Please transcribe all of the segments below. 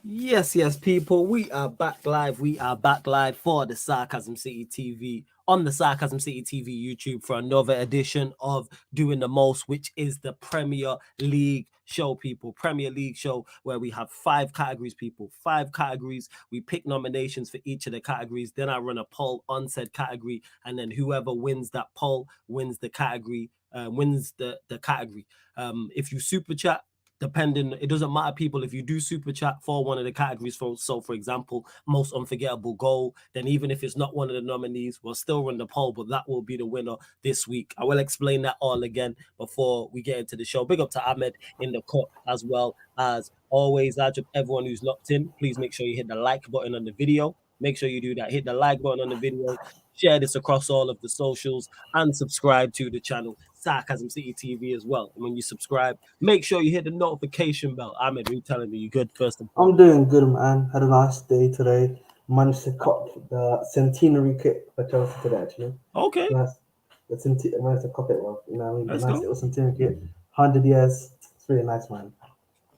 Yes, people. We are back live. We are back live for the Sarcasm City TV on the Sarcasm City TV YouTube for another edition of Doing the Most, which is the Premier League show, people. Premier League show where we have 5 categories, people. 5 categories. We pick nominations for each of the categories. Then I run a poll on said category, and then whoever wins that poll wins the category. Wins the category. If you super chat, depending, it doesn't matter, people. If you do super chat for one of the categories, for example, most unforgettable goal, then even if it's not one of the nominees, we'll still run the poll, but that will be the winner this week. I will explain that all again before we get into the show. Big up to Ahmed in the cut, as well as always. Large up everyone who's locked in. Please make sure you hit the like button on the video. Make sure you do that. Hit the like button on the video. Share this across all of the socials and subscribe to the channel Sarcasm City TV as well. And when you subscribe, make sure you hit the notification bell. Ahmed, you telling me you good first and I'm foremost? doing good, man. Had a nice day today. Managed to cop the centenary kit for Chelsea today, actually. Okay, Nice. I managed to cop it, well. You know what I mean? The let's nice go. little centenary kit. 100 years. It's really nice, man.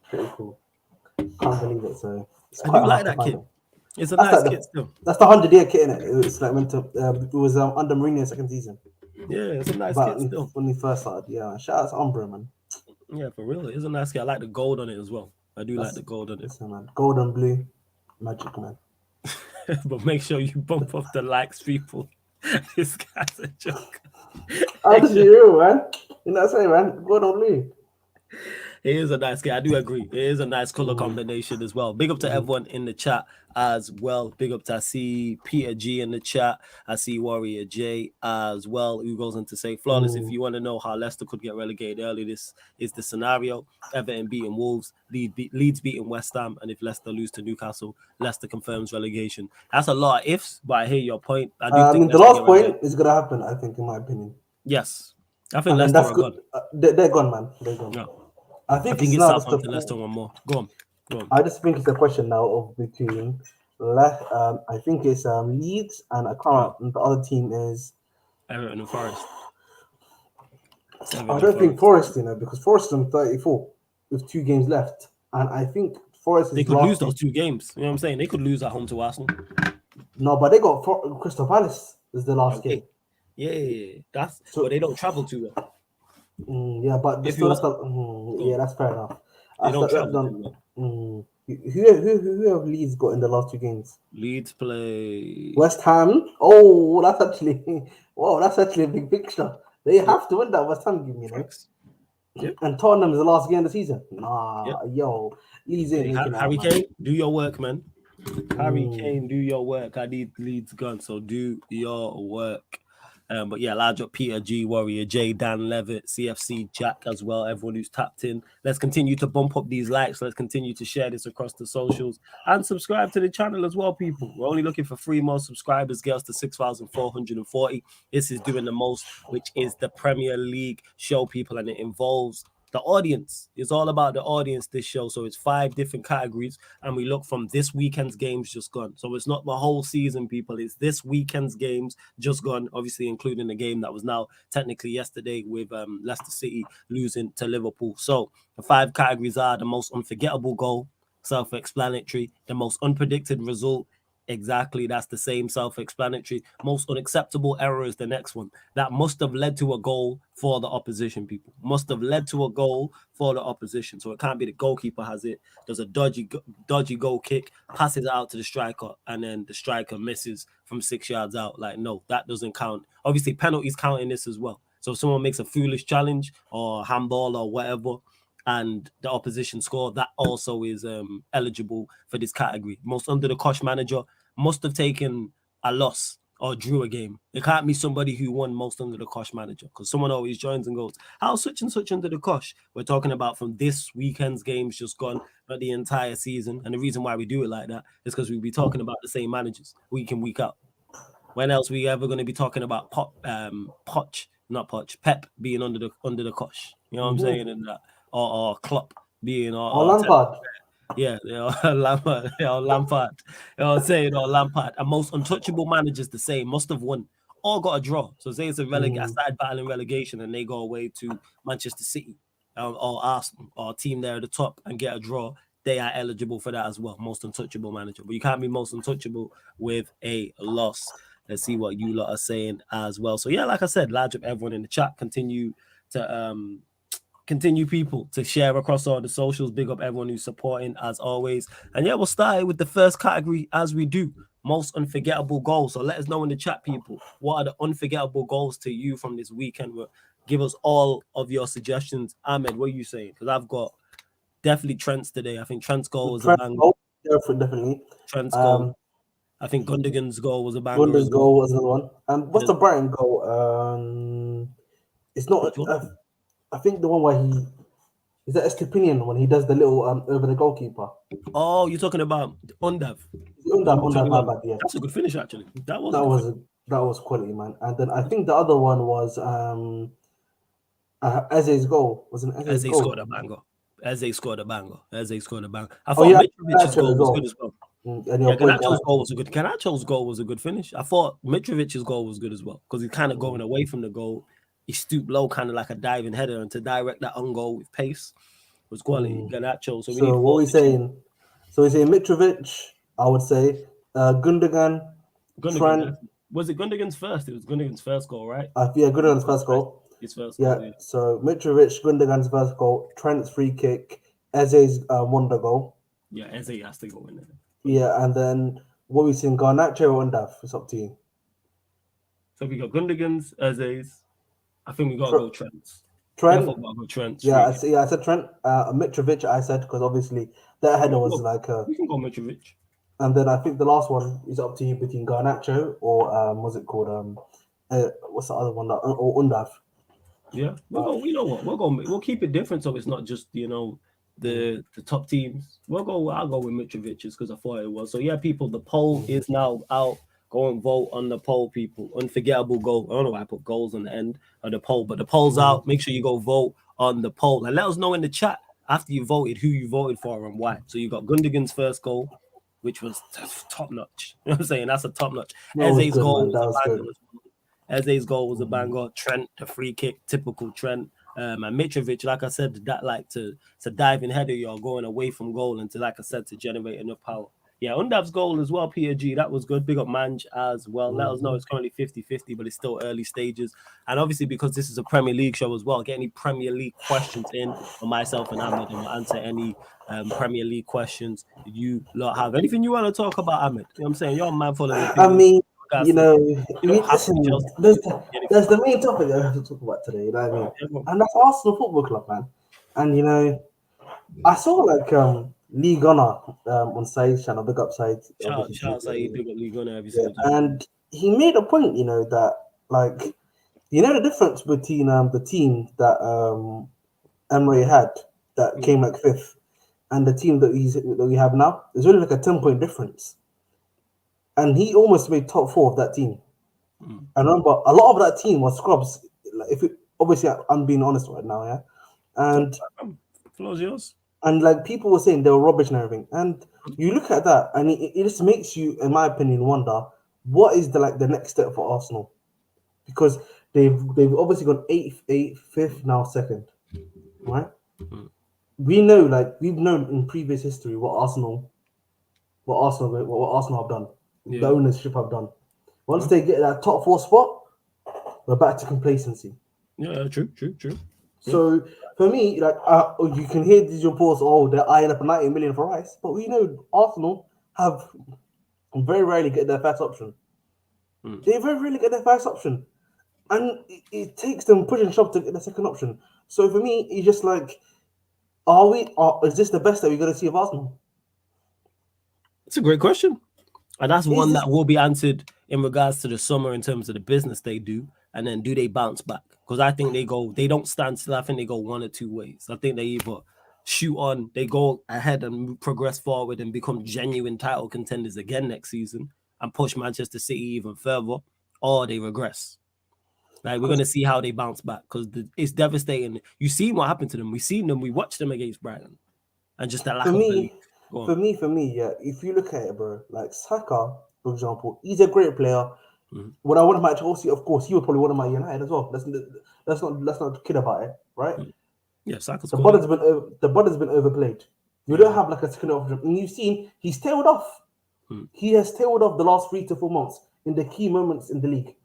Pretty cool. Can't believe it. So it's I quite do like hard to that find kit. it. It's a That's nice like kit the still. that's the 100-year kit in it. It's like meant to. It was under Mourinho's second season, Yeah, it's a nice but kit still. when he first started, yeah. Shout out to Umbro, man. Yeah, for real. It's a nice kit. I like the gold on it as well. I do like That's the gold on it. listen, man. Gold and blue, magic, man. But make sure you bump up the likes, people. This guy's a joke. Oh, this is you, man. You know what I'm saying, man? Gold and blue. It is a nice kit. I do agree. It is a nice color Mm, combination as well. Big up to mm. everyone in the chat as well. Big up to, I see Peter G in the chat. I see Warrior J as well, who goes on to say, Flawless, if Mm. you want to know how Leicester could get relegated early, this is the scenario. Everton beating Wolves, Leeds beating West Ham, and if Leicester lose to Newcastle, Leicester confirms relegation. That's a lot of ifs, but I hear your point. I do I think mean, the Leicester get last point relegated. is gonna happen. I think, in my opinion, Yes. I think and then Leicester that's are good. gone. They're gone, man. They're gone. No. I I think think it's it's now just a. Southampton, Leicester one more. Go on. Go on. I just think it's a question now of between. I think it's Leeds and I can't. Oh, And the other team is. Everton and Forest. Everton I and don't think Forest. Forest, because Forest is on 34 with 2 games left, and I think They Forest's could lose last those two. 2 games. You know what I'm saying? They could lose at home to Arsenal. No, but they got Crystal Palace is the last Okay. game. Yeah. That's but So they don't travel too well. yeah, but If still, you that's was the go yeah, on. that's fair enough. They That's don't that's travel done. too well. Who have Leeds got in the last 2 games? Leeds play West Ham. Oh, that's actually wow, that's actually a big picture. They yep, have to win that West Ham game, facts. Yep. And Tottenham is the last game of the season. Yep. Nah, yo, Leeds ain't Hey, making out, Harry man. Kane, do your work, man. Harry Mm. Kane, do your work. I need Leeds gone, so do your work. But yeah, large up Peter G, Warrior J, Dan Levitt, CFC Jack as well. Everyone who's tapped in. Let's continue to bump up these likes. Let's continue to share this across the socials and subscribe to the channel as well, people. We're only looking for 3 more subscribers, get us to 6,440. This is Doing the Most, which is the Premier League show, people, and it involves the audience. It's all about the audience, this show. So it's 5 different categories, and we look from this weekend's games just gone. So it's not the whole season, people. It's this weekend's games just gone, obviously including the game that was now technically yesterday with Leicester City losing to Liverpool. So the 5 categories are the most unforgettable goal, self-explanatory, the most unpredicted result. Exactly, that's the same self-explanatory. Most unacceptable error is the next one. That must have led to a goal for the opposition, people. Must have led to a goal for the opposition. So it can't be the goalkeeper has it, does a dodgy goal kick, passes it out to the striker, and then the striker misses from 6 yards out. Like, no, that doesn't count. Obviously, penalties count in this as well. So if someone makes a foolish challenge or handball or whatever, and the opposition score, that also is eligible for this category. Most under the cosh manager must have taken a loss or drew a game. It can't be somebody who won most under the cosh manager, because someone always joins and goes, how such and such under the cosh? We're talking about from this weekend's games just gone, not the entire season. And the reason why we do it like that is because we'll be talking about the same managers week in, week out. When else we ever going to be talking about Pep being under the cosh? You know what I'm saying? And that, or Klopp being Or or Lampard. yeah, Lampard, Lampard. You know what I'm saying? Or Lampard. And most untouchable managers the same, must have won. All got a draw. So say it's a Mm. side battling relegation and they go away to Manchester City or Arsenal or a team there at the top and get a draw. they are eligible for that as well. Most untouchable manager, but you can't be most untouchable with a loss. Let's see what you lot are saying as well. So yeah, like I said, large up everyone in the chat. Continue people to share across all the socials. Big up everyone who's supporting as always. And yeah, we'll start with the first category as we do. Most unforgettable goals. So let us know in the chat, people. What are the unforgettable goals to you from this weekend? Give us all of your suggestions. Ahmed, what are you saying? Because I've got definitely Trent's today. I think Trent's goal was a banger. Definitely. Trent's goal. I think Gundogan's goal was a banger. Gundogan's goal was another one. What's Yeah. the Brighton goal? It's not. I think the one where he is that Estepinian when he does the little over the goalkeeper. Oh, you're talking about Undav. Undav, yeah. That's a good finish, actually. That was quality, man. And then I think the other one was Eze's goal. Was an Eze's goal. Scored a banger. Eze scored a banger. I thought Mitrovic's goal was good as well. Garnacho's goal was a good. Garnacho's goal was a good finish. I thought Mitrovic's goal was good as well because he's kind of going away from the goal. He stooped low, kind of like a diving header, and to direct that on goal with pace was quality. Garnacho. So what are we saying? So we're saying Mitrovic. I would say Gundogan. Trent. Was it Gundogan's first? It was Gundogan's first goal, right? Yeah, Gundogan's first goal. His first goal. Yeah. So Mitrovic, Gundogan's first goal, Trent's free kick, Eze's wonder goal. Yeah, Eze has to go in there. Yeah, and then what we saying? Garnacho or Undav? It's up to you. So we got Gundogan's, Eze's. I think we got to go Trent's. Trent. Yeah, I got to go Trent's. Yeah, I said Trent. Mitrovic, I said, because obviously that header was like we can go Mitrovic. And then I think the last one is up to you between Garnacho or what's it called? What's the other one? Or Undav. Yeah, we'll keep it different so it's not just the top teams. I'll go with Mitrovic's because I thought it was. So yeah, people, the poll is now out. Go and vote on the poll, people. Unforgettable goal. I don't know why I put goals on the end of the poll, but the poll's out. Make sure you go vote on the poll and let us know in the chat after you voted who you voted for and why. So you got Gundogan's first goal, which was top notch. You know what I'm saying? That's a top notch. Eze's goal was a banger. Trent, the free kick, typical Trent. And Mitrovic, like I said, that like to diving header, you're going away from goal and to, like I said, to generate enough power. Yeah, Undav's goal as well, PG, that was good. Big up Manj as well. Let us know it's currently 50-50, but it's still early stages. And obviously, because this is a Premier League show as well, get any Premier League questions in for myself and Ahmed, and we'll answer any Premier League questions you lot have. Anything you want to talk about, Ahmed? You know what I'm saying? You're a man full of opinions. I mean, there's the main topic that I have to talk about today, you know what I mean? And that's Arsenal Football Club, man. And, I saw like Lee Gunner on Said's channel, big up Said. Shout out Said, big up Lee Gunner every single time. And he made a point, that like, the difference between the team that Emery had that came like fifth and the team that we have now is really like a 10-point difference. And he almost made top 4 of that team. And remember, a lot of that team was scrubs. Like, obviously, I'm being honest right now, yeah. And floor's yours. And like people were saying, they were rubbish and everything. And you look at that, and it just makes you, in my opinion, wonder what is the next step for Arsenal, because they've obviously gone 8th, 5th, now 2nd, right? We know, we've known in previous history what Arsenal have done, the ownership have done. Once they get that top 4 spot, we're back to complacency. Yeah, true. So for me, you can hear these reports, they're eyeing up 90 million for Rice, but we know Arsenal have very rarely get their first option. They very rarely get their first option, and it takes them push and shove to get the second option. So for me, it's just like, is this the best that we're going to see of Arsenal? It's a great question, and that's one that will be answered in regards to the summer in terms of the business they do, and then do they bounce back? Because I think they don't stand still. I think they go one or two ways. I think they either shoot on, they go ahead and progress forward and become genuine title contenders again next season and push Manchester City even further, or they regress. Like, we're going to see how they bounce back, because it's devastating. You've seen what happened to them. We've seen them. We watched them against Brighton. And just that lack of belief. For me, yeah, if you look at it, bro, like Saka, for example, he's a great player. When I want him at Chelsea, of course, he would probably want him at United as well. Let's not kid about it, right? Yeah, Saka's the body's been overplayed We don't have like a second option. And you've seen he's tailed off. He has tailed off the last 3 to 4 months in the key moments in the league.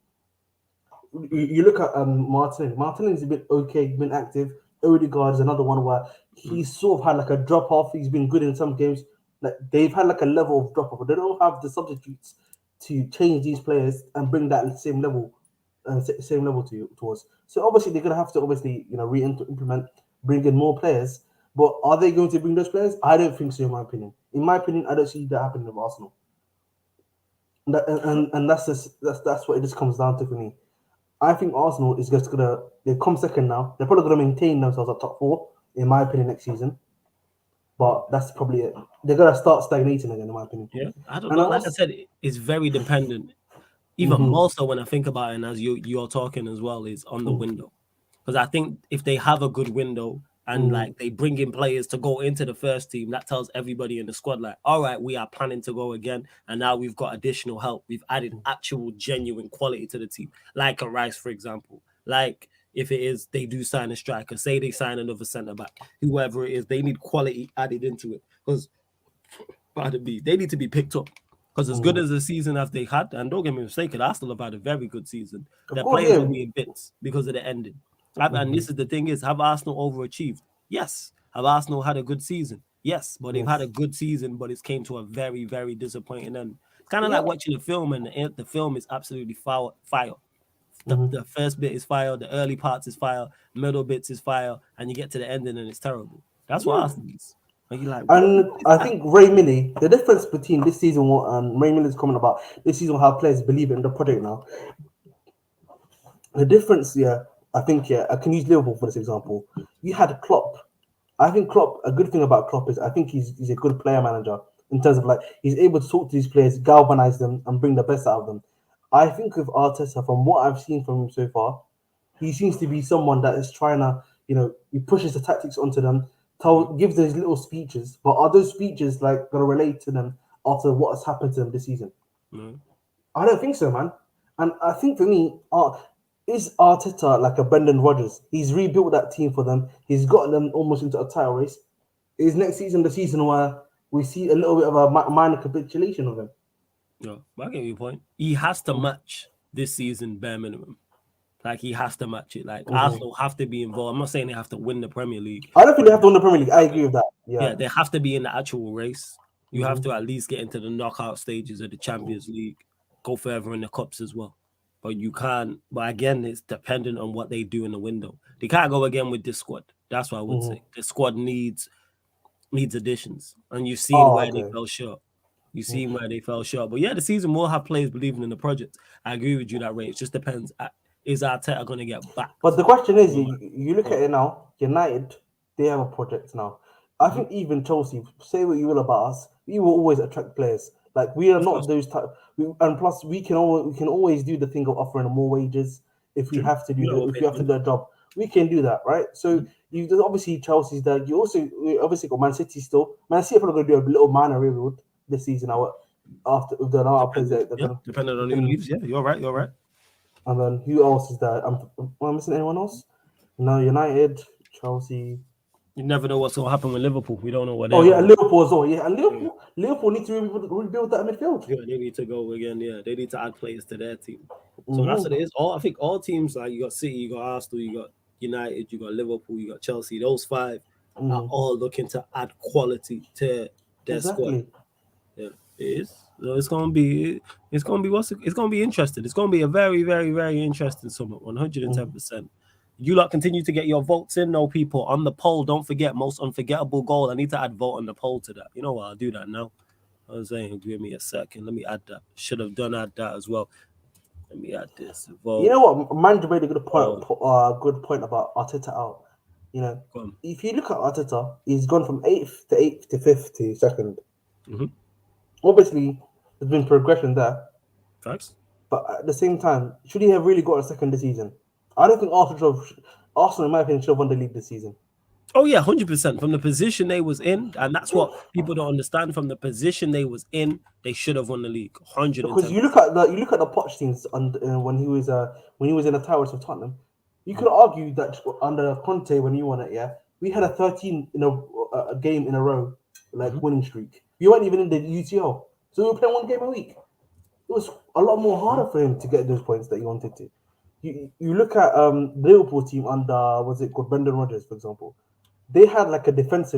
You look at Martin. Martin's been okay, been active. Odegaard is another one where he's sort of had like a drop off. He's been good in some games. Like they've had like a level of drop off, but they don't have the substitutes to change these players and bring that same level, towards. So obviously they're gonna have to re-implement, bring in more players. But are they going to bring those players? I don't think so. In my opinion, I don't see that happening with Arsenal. And that's what it just comes down to for me. I think Arsenal is just gonna they come second now. They're probably gonna maintain themselves at top 4, in my opinion, next season. But that's probably it. They're gonna start stagnating again, in my opinion. Yeah, I don't know. Like I said, it's very dependent. Even more so when I think about it, and as you're talking as well, is on the window. Because I think if they have a good window and like they bring in players to go into the first team, that tells everybody in the squad, like, all right, we are planning to go again. And now we've got additional help. We've added actual genuine quality to the team, like a Rice, for example. Like if it is they do sign a striker, say they sign another centre back, whoever it is, they need quality added into it. Because pardon me, they need to be picked up. Because as good as the season as they had, and don't get me mistaken, Arsenal have had a very good season. Their players will be in bits because of the ending. And this is the thing is, have Arsenal overachieved? Yes. Have Arsenal had a good season? Yes. But they've had a good season, but it's came to a very, very disappointing end. It's kind of like watching a film, and the film is absolutely fire. The first bit is fire, the early parts is fire, middle bits is fire, and you get to the ending and it's terrible. That's what Arsenal is. Like, and I think Ray Millie, the difference between this season and Ray Millie's comment about this season, how players believe in the project now. The difference, I think, I can use Liverpool for this example. You had Klopp. I think Klopp, a good thing about Klopp is I think he's a good player manager in terms of like he's able to talk to these players, galvanize them, and bring the best out of them. I think with Arteta, from what I've seen from him so far, he seems to be someone that is trying to, he pushes the tactics onto them, gives those little speeches, but are those speeches like going to relate to them after what has happened to them this season? I don't think so, man. And I think for me, is Arteta like a Brendan Rodgers? He's rebuilt that team for them. He's got them almost into a title race. Is next season the season where we see a little bit of a minor capitulation of him? No, I get your point. He has to match this season bare minimum. Like he has to match it. Like Arsenal have to be involved. I'm not saying they have to win the Premier League. I don't think they have to win the Premier League. I agree with that. Yeah, they have to be in the actual race. You have to at least get into the knockout stages of the Champions League, go further in the cups as well. But you can't. But again, it's dependent on what they do in the window. They can't go again with this squad. That's what I would say. The squad needs additions, and you've seen where they fell short. You've seen where they fell short. But yeah, the season will have players believing in the project. I agree with you that way. It just depends. Is Arteta going to get back? But the question is, you look at it now. United, they have a project now. I think even Chelsea, say what you will about us, we will always attract players. Like we are not those type. And plus, we can always do the thing of offering more wages if we have to do a job. We can do that, right? So there's obviously Chelsea's there. We obviously got Man City still. Man City are probably going to do a little minor rebuild this season. After the depending on who leaves. Yeah, you're right. And then who else is there? Am I missing anyone else? No, United, Chelsea. You never know what's going to happen with Liverpool. We don't know what. Liverpool as well. Yeah, and Liverpool need to rebuild that midfield. Yeah, they need to go again. Yeah, they need to add players to their team. So that's what it is. I think all teams, like you got City, you got Arsenal, you got United, you got Liverpool, you got Chelsea. Those 5 are all looking to add quality to their squad. Yeah, it is. So it's gonna be interesting. It's gonna be a very, very, very interesting summer. 110%. You lot continue to get your votes in. No, people on the poll. Don't forget most unforgettable goal. I need to add vote on the poll to that. You know what? I'll do that now. I was saying, give me a second. Let me add that. Should have add that as well. Let me add this. Vote. You know what? Man made a good point. Good point about Arteta out. If you look at Arteta, he's gone from 8th to 5th to 2nd. Obviously, there's been progression there. Facts. But at the same time, should he have really got a second this season? I don't think Arsenal, in my opinion, should have won the league this season. Oh yeah, 100%. From the position they was in, and that's what people don't understand. From the position they was in, they should have won the league. 100%. Because you look at the Poch things when he was in the towers of Tottenham. You could argue that under Conte when he won it, we had a 13 a game in a row winning streak. We weren't even in the UCL, so we were playing one game a week. It was a lot more harder for him to get those points that he wanted to. You look at the Liverpool team under was it called Brendan Rodgers, for example. They had like a defense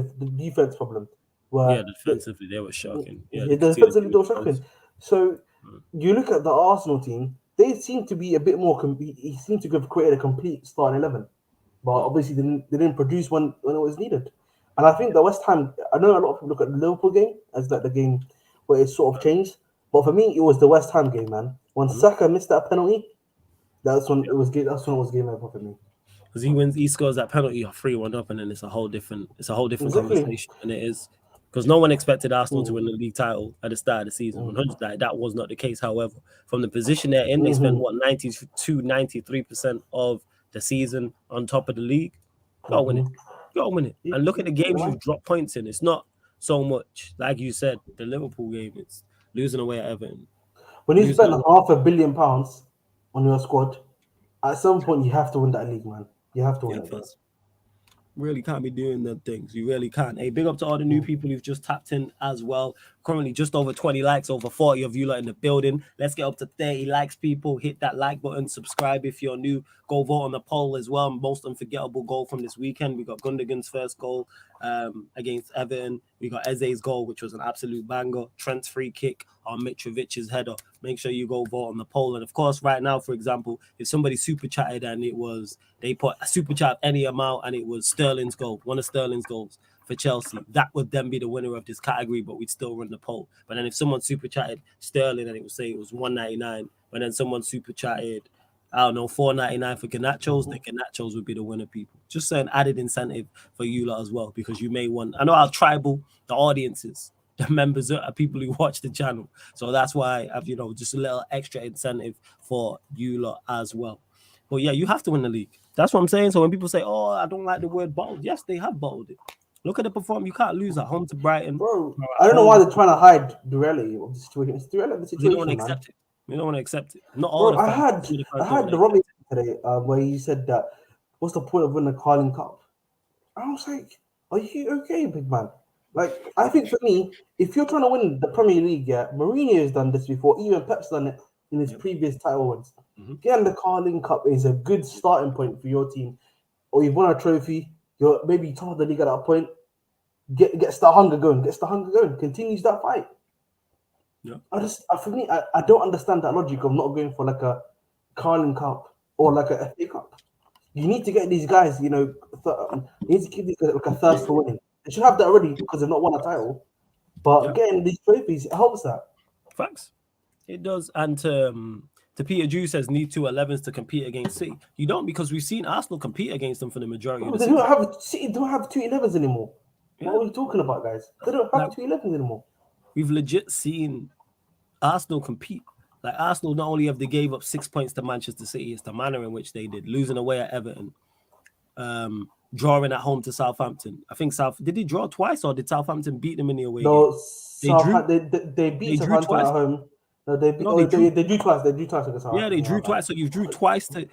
problem where defensively they were shocking. Yeah, the defensively they were shocking. So you look at the Arsenal team; they seem to be a bit more. He seemed to have created a complete starting 11, but obviously they didn't produce when it was needed. And I think the West Ham. I know a lot of people look at the Liverpool game as like the game where it sort of changed, but for me, it was the West Ham game, man. When Saka missed that penalty, that's when it was game. That's when it was game over for me. Because he scores that penalty, or 3-1 up, and then it's a whole different conversation. And it is because no one expected Arsenal to win the league title at the start of the season. 100, like, that was not the case. However, from the position they're in, they spent 93% of the season on top of the league. Go win it. And look at the games you've dropped points in. It's not so much like you said, the Liverpool game. It's losing away at Everton. When you spend £500 million on your squad, at some point you have to win that league, man. You have to win it. Really can't be doing them things. You really can't. Hey, big up to all the new people who've just tapped in as well. Currently just over 20 likes, over 40 of you lot in the building. Let's get up to 30 likes, people. Hit that like button, subscribe if you're new. Go vote on the poll as well. Most unforgettable goal from this weekend. We got Gundogan's first goal against Everton. We got Eze's goal, which was an absolute banger. Trent's free kick on Mitrovic's header. Make sure you go vote on the poll. And of course, right now, for example, if somebody super chatted and they put a super chat any amount and it was Sterling's goal, one of Sterling's goals for Chelsea, that would then be the winner of this category, but we'd still run the poll. But then if someone super chatted Sterling and it would say it was $1.99, but then someone super chatted, I don't know, $4.99 for Garnachos, then Garnachos would be the winner, people. Just an added incentive for you lot as well, because you may want, I know how tribal the audience is. The members are people who watch the channel. So that's why I've, just a little extra incentive for you lot as well. But yeah, you have to win the league. That's what I'm saying. So when people say, oh, I don't like the word bottled, yes, they have bottled it. Look at the performance. You can't lose at home to Brighton. Bro, I don't know why they're trying to hide the reality of the situation. It's the reality of the situation, We don't want to accept it. We don't want to accept it. Not all Bro, I had the Robbie today where he said that, what's the point of winning the Carling Cup? I was like, are you okay, big man? Like, I think for me, if you're trying to win the Premier League, Mourinho has done this before. Even Pep's done it in his previous title wins. Getting the Carling Cup is a good starting point for your team. Or you've won a trophy, you're maybe top of the league at that point. Gets the hunger going. Continues that fight. Yeah. For me, I don't understand that logic of not going for like a Carling Cup or like a FA Cup. You need to get these guys, you need to keep like a thirst for winning. They should have that already because they've not won a title. But getting these trophies, it helps that. Facts. It does. And to Peter Drew says, need 2 11s to compete against City. You don't, because we've seen Arsenal compete against them for the majority of the season. City don't have 2 11s anymore. Yeah. What are we talking about, guys? They don't have 2 11s anymore. We've legit seen Arsenal compete. Like, Arsenal, not only have they gave up 6 points to Manchester City, it's the manner in which they did, losing away at Everton, drawing at home to Southampton. I think did they draw twice, or did Southampton beat them in the away game? They beat Southampton at home. No, they drew twice. They drew twice against Southampton. Yeah, they drew twice. So you drew twice to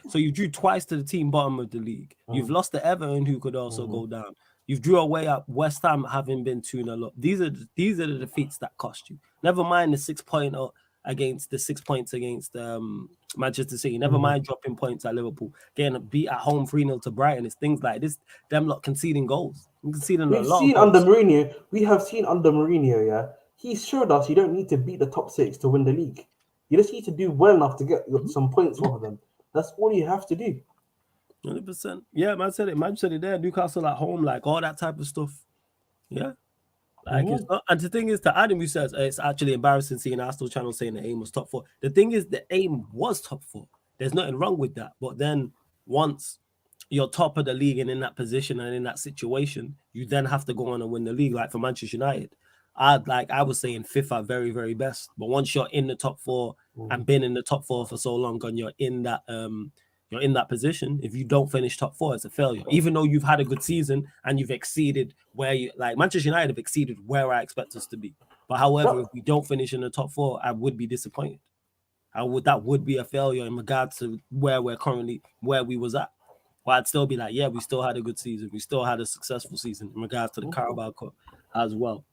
the team bottom of the league. You've lost to Everton, who could also go down. You've drew away at West Ham, having been 2-0 up. These are the defeats that cost you. Never mind the 6 points against Manchester City. Never mind dropping points at Liverpool. Getting beat at home 3-0 to Brighton. It's things like this. Them lot conceding goals. We have seen under Mourinho, yeah. He showed us you don't need to beat the top 6 to win the league. You just need to do well enough to get some points off of them. That's all you have to do. 100%. Yeah, man said it. Man said it there. Newcastle at home, like all that type of stuff. Yeah. Like it's not, and the thing is, to Adam, who says it's actually embarrassing seeing Arsenal channel saying the aim was top 4. The thing is, the aim was top 4. There's nothing wrong with that. But then once you're top of the league and in that position and in that situation, you then have to go on and win the league. Like for Manchester United, I was saying 5th at very, very best. But once you're in the top 4 and been in the top 4 for so long, and you're in that position, if you don't finish top 4, it's a failure. Even though you've had a good season and you've exceeded Manchester United have exceeded where I expect us to be. But however, if we don't finish in the top 4, I would be disappointed. That would be a failure in regards to where we was at. But I'd still be like, yeah, we still had a good season. We still had a successful season in regards to the Carabao Cup as well.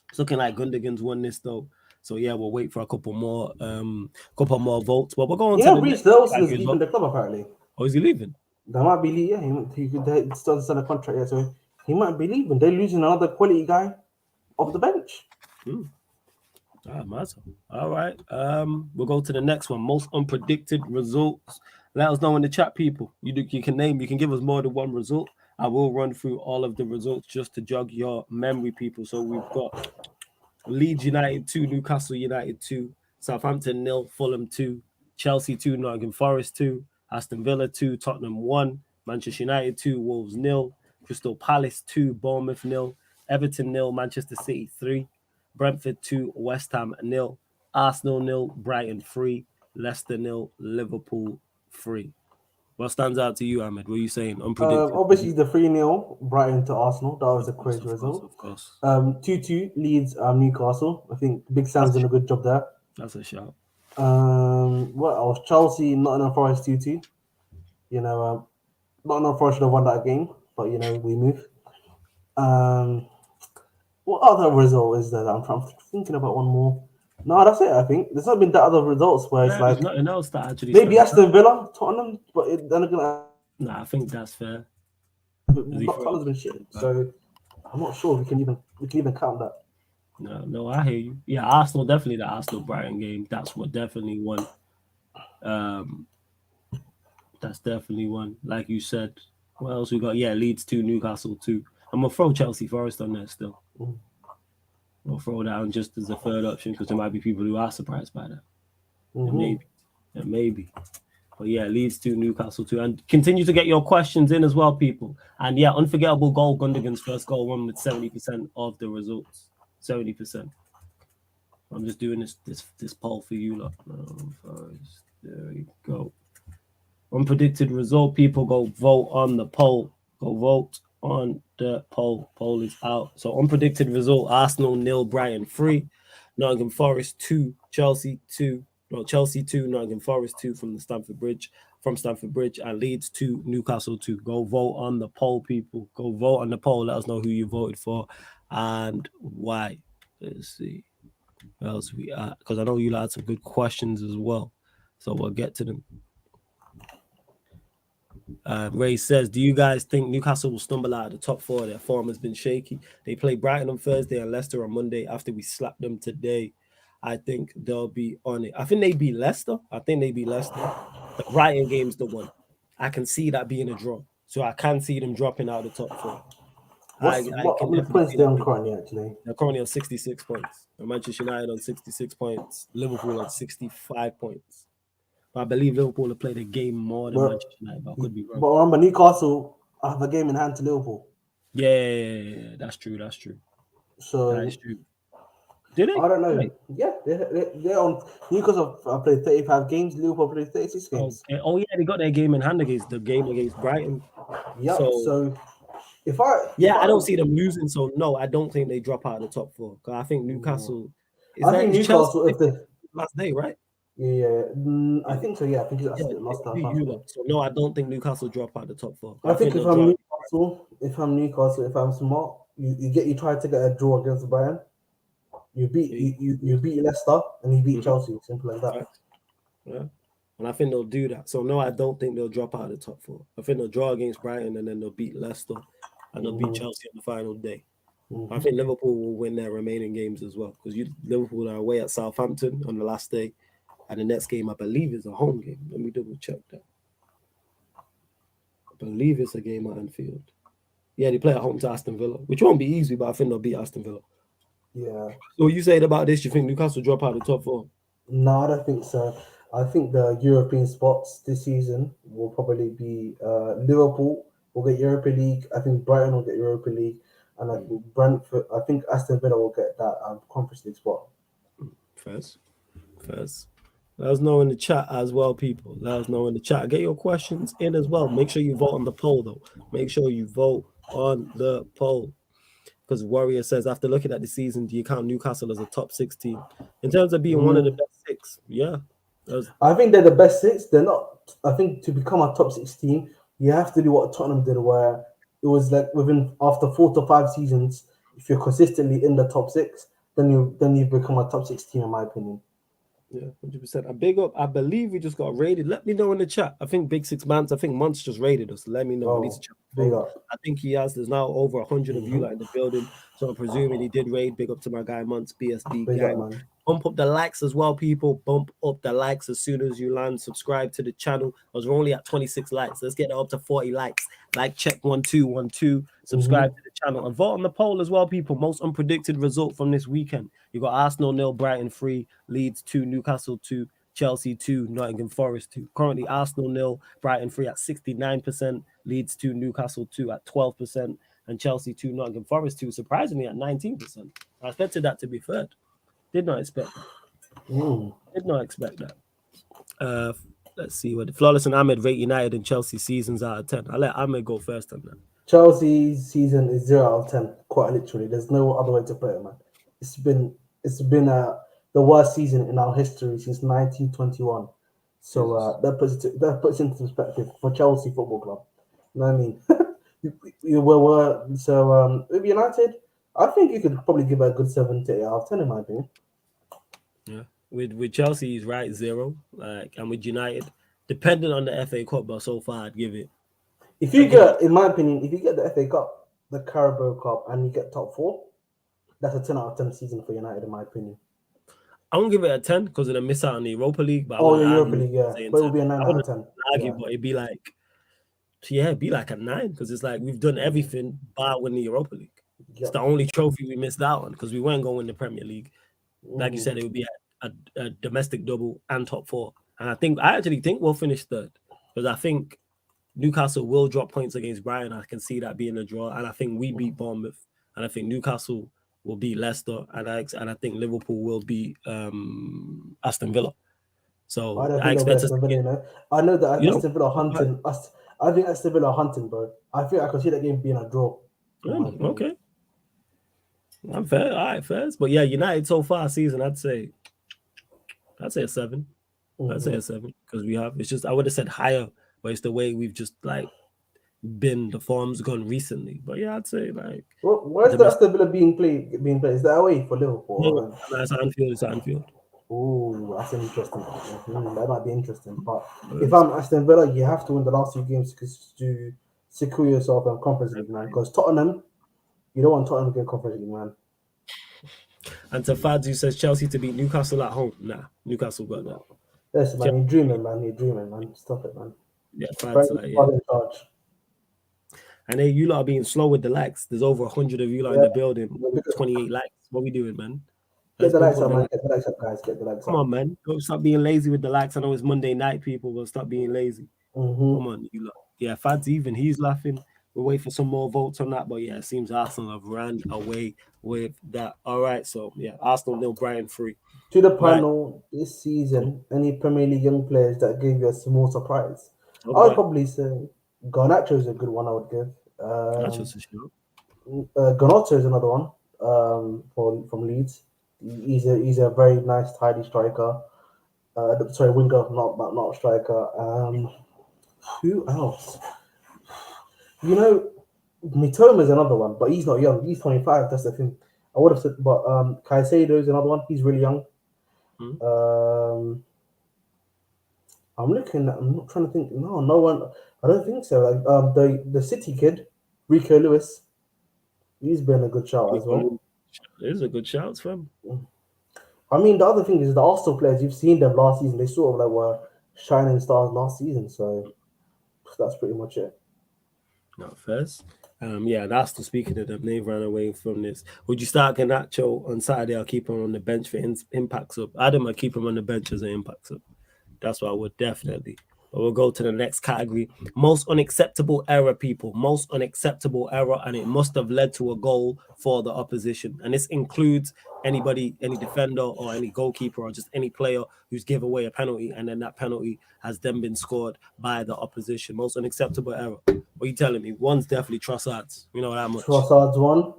It's looking like Gundogan's won this though. So yeah, we'll wait for a couple more votes. But we're going to the Reece next Nelson is category as leaving well. the club apparently. Oh, is he leaving? That might be yeah. He could still sign a contract yet, so he might be leaving. They're losing another quality guy off the bench. Matter. All right. We'll go to the next one. Most unpredicted results. Let us know in the chat, people. You can give us more than one result. I will run through all of the results just to jog your memory, people. So we've got Leeds United 2, Newcastle United 2, Southampton 0, Fulham 2, Chelsea 2, Nottingham Forest 2, Aston Villa 2, Tottenham 1, Manchester United 2, Wolves 0, Crystal Palace 2, Bournemouth 0, Everton 0, Manchester City 3, Brentford 2, West Ham 0, Arsenal 0, Brighton 3, Leicester 0, Liverpool 3. What stands out to you, Ahmed? What are you saying? Unpredicted. Obviously the 3-0 Brighton to Arsenal. That was a Of course, crazy of course, result. of course. 2-2 Leeds Newcastle. I think Big Sam's done a good job there. That's a shout. What else? Chelsea Nottingham Forest 2-2. Nottingham Forest should have won that game, but we move. What other result is there? I'm thinking about one more. No, that's it. I think there's not been that other results where it's There's like nothing else that actually maybe stands out. Aston Villa, Tottenham, but then again, Nah, I think that's fair. Tottenham's been shit. So I'm not sure we can even count that. No, I hear you. Yeah, Arsenal definitely the Arsenal Brighton game. That's what definitely won. Um, that's definitely one. Like you said, what else we got? Yeah, Leeds 2, Newcastle 2. I'm gonna throw Chelsea Forest on there still. We'll throw that on just as a third option because there might be people who are surprised by that. And maybe. But yeah, Leeds 2, Newcastle 2. And continue to get your questions in as well, people. And yeah, unforgettable goal. Gundogan's first goal won with 70% of the results. 70%. I'm just doing this poll for you lot. There we go. Unpredicted result. People go vote on the poll. Go vote on the poll. Poll is out. So unpredicted result: Arsenal 0, Brighton 3, Nottingham Forest 2, Chelsea 2. No, Chelsea 2, Nottingham Forest 2 from Stamford Bridge, and Leeds 2, Newcastle 2. Go vote on the poll, people. Go vote on the poll. Let us know who you voted for and why. Let's see. What else we at? Because I know you had some good questions as well. So we'll get to them. Ray says, do you guys think Newcastle will stumble out of the top 4? Their form has been shaky. They play Brighton on Thursday and Leicester on Monday after we slapped them today. I think they'll be on it. I think they beat Leicester. The Brighton game's the one. I can see that being a draw. So I can see them dropping out of the top 4. How many points are they on currently, actually? They're currently on 66 points. Manchester United on 66 points. Liverpool on 65 points. But I believe Liverpool have played a game more than Manchester United, but I could be wrong. But remember, Newcastle have a game in hand to Liverpool. Yeah, that's true. So that is true. Did they? I don't know. Right. Yeah, they're on. Newcastle have played 35 games. Liverpool played 36 games. Okay. Oh yeah, they got their game in hand against Brighton. Yeah. So I don't see them losing. So no, I don't think they drop out of the top 4. Because I think Newcastle. I think Newcastle if the last day, right? Yeah, I think so. Yeah, I think that's last time. So no, I don't think Newcastle drop out of the top 4. I think if I'm Newcastle, if I'm smart, you try to get a draw against Bayern. You beat Leicester and you beat Chelsea. Simple like that. Right. Yeah, and I think they'll do that. So no, I don't think they'll drop out of the top 4. I think they'll draw against Brighton and then they'll beat Leicester and they'll beat Chelsea on the final day. I think Liverpool will win their remaining games as well because Liverpool are away at Southampton on the last day. And the next game, I believe, is a home game. Let me double check that. I believe it's a game at Anfield. Yeah, they play at home to Aston Villa, which won't be easy, but I think they'll beat Aston Villa. Yeah. So what you saying about this? You think Newcastle drop out of the top 4? No, I don't think so. I think the European spots this season will probably be Liverpool will get Europa League. I think Brighton will get Europa League. And I think Brentford, I think Aston Villa will get that Conference League spot. First. Let us know in the chat as well, people. Let us know in the chat. Get your questions in as well. Make sure you vote on the poll, though. Make sure you vote on the poll. Because Warrior says, after looking at the season, do you count Newcastle as a top 6 team? In terms of being one of the best 6, yeah. I think they're the best 6. They're not. I think to become a top 6 team, you have to do what Tottenham did, where it was like after 4 to 5 seasons, if you're consistently in the top 6, then you've become a top 6 team, in my opinion. Yeah, 100%. A big up. I believe we just got raided. Let me know in the chat. I think Big Six Mans. I think Monts just raided us. Let me know. I need to check. Big up. I think he has. There's now over 100 of you in the building. So I'm presuming he did raid. Big up to my guy Monts, BSB Big gang. up, man. Bump up the likes as well, people. Bump up the likes as soon as you land. Subscribe to the channel. Because we're only at 26 likes. Let's get it up to 40 likes. Like check 1 2 1 2. Subscribe to the channel and vote on the poll as well, people. Most unpredicted result from this weekend. You got Arsenal 0, Brighton 3, Leeds 2, Newcastle 2, Chelsea 2, Nottingham Forest 2. Currently Arsenal 0, Brighton 3 at 69%, Leeds 2, Newcastle 2 at 12%, and Chelsea 2, Nottingham Forest 2, surprisingly at 19%. I expected that to be third. Did not expect that. Did not expect that. Let's see what Flawless and Ahmed rate United and Chelsea seasons out of 10. I'll let Ahmed go first on that. Chelsea's season is 0 out of 10, quite literally. There's no other way to put it, man. It's been the worst season in our history since 1921. So that puts into perspective for Chelsea Football Club. You know what I mean? With United, I think you could probably give it a good 7 to 8 out of 10, in my opinion. Yeah, with Chelsea, he's right 0. And with United, depending on the FA Cup, but so far I'd give it. In my opinion, if you get the FA Cup, the Carabao Cup, and you get top 4, that's a 10 out of 10 season for United, in my opinion. I won't give it a 10 because of the miss out on the Europa League. But Europa League, yeah. But it will be a 9 out of 10. Argue, but it'd be like a 9 because it's like we've done everything bar win the Europa League. Yep. It's the only trophy we missed out on because we weren't going to win the Premier League. Like you said, it would be a domestic double and top 4. And I actually think we'll finish third because I think Newcastle will drop points against Brighton. I can see that being a draw. And I think we beat Bournemouth. And I think Newcastle will beat Leicester. And I think Liverpool will beat Aston Villa. So I expect Aston Villa, you know. I know that Aston Villa hunting. I think Aston Villa hunting, bro. I think I can see that game being a draw. Okay. I'm fair. All right, fair. But yeah, United so far season, I'd say a 7. I'd say a 7 because it's just I would have said higher, but it's the way we've just been the form's gone recently. But yeah, I'd say where's the Aston Villa being played? Is that away for Liverpool? No, it's Anfield. It's Anfield. Oh, that's interesting. That might be interesting. But if I'm Aston Villa, you have to win the last 2 games to secure yourself in Conference League, man. Because Tottenham, you don't want Tottenham to get Conference League, man. And to Fads, who says Chelsea to beat Newcastle at home. Nah, Newcastle got that. Yes, man. You're dreaming, man. Stop it, man. Yeah, Fads in charge. And then you lot are being slow with the likes. There's over 100 of you lot in the building. 28 likes. What are we doing, man? Get the likes up, man. Get the likes up, guys. Get the likes up. Come on, man. Don't stop being lazy with the likes. I know it's Monday night, people, but stop being lazy. Come on, you lot. Yeah, Fads even. He's laughing. We'll wait for some more votes on that. But yeah, it seems Arsenal have ran away with that. All right, so yeah, Arsenal 0, Brighton 3. To the panel this season, any Premier League young players that gave you a small surprise? I would probably say Garnacho is a good one. I would give. Garnacho is another one. From Leeds. He's a very nice, tidy striker. Winger, not striker. Who else? You know, Mitoma is another one, but he's not young. He's 25. That's the thing. I would have said, but Caicedo is another one. He's really young. I'm not trying to think. No one. I don't think so. The City kid, Rico Lewis. He's been a good shout as well. It is a good shout for him. I mean, the other thing is the Arsenal players. You've seen them last season. They sort of were shining stars last season. So that's pretty much it. Not first. That's the speaking of them. They ran away from this. Would you start Garnacho on Saturday or keep him on the bench for impact sub? Adam, I keep him on the bench as an impact sub. That's what I would definitely. But we'll go to the next category. Most unacceptable error, people. Most unacceptable error, and it must have led to a goal for the opposition. And this includes anybody, any defender or any goalkeeper or just any player who's give away a penalty, and then that penalty has then been scored by the opposition. Most unacceptable error. What are you telling me? One's definitely Trossard's. You know that much. Trossard's one.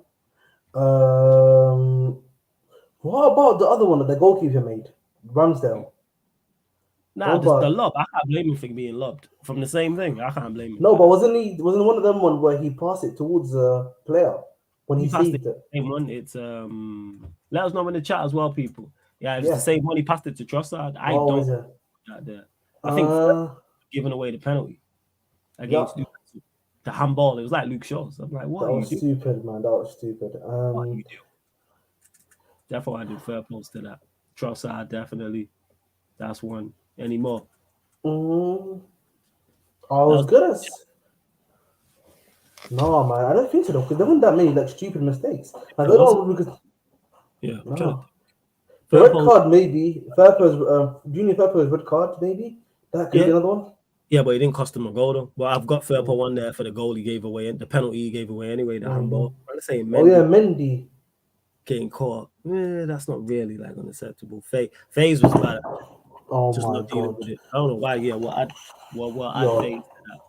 What about the other one that the goalkeeper made? Ramsdale. Nah, the lob. I can't blame him for being lobbed from the same thing. I can't blame him. No, but wasn't one of them one where he passed it towards the player? when he You passed it saved it. the same one. It's let us know in the chat as well, people. Yeah, if it's the Yeah. same one, he passed it to Trossard. I Oh, don't is know it? that there. I think Fred giving away the penalty Yeah. against the handball. It was like Luke Shaw's. I'm like, what That are you was doing? stupid, man. That was stupid. What are you doing? Therefore, I did fair post to that. Trossard, definitely. That's one. Any more? I That was was good as. No, man, I don't think so though, because there weren't that many like stupid mistakes. Like, it I wasn't. don't because Yeah, I'm trying to no, think. the Fair red post. card maybe. Junior Firpo's red card maybe. That could Yeah, be another one. yeah, but it didn't cost him a goal though. But I've got Firpo Mm. one there for the goal he gave away, and the penalty he gave away anyway, the handball. I'm trying to say Oh yeah, Mendy Mendy. getting caught. That's not really like unacceptable. Faze was bad, Oh just my not dealing god. with it. I don't know why. Yeah, what I'd Yo, Faze to that.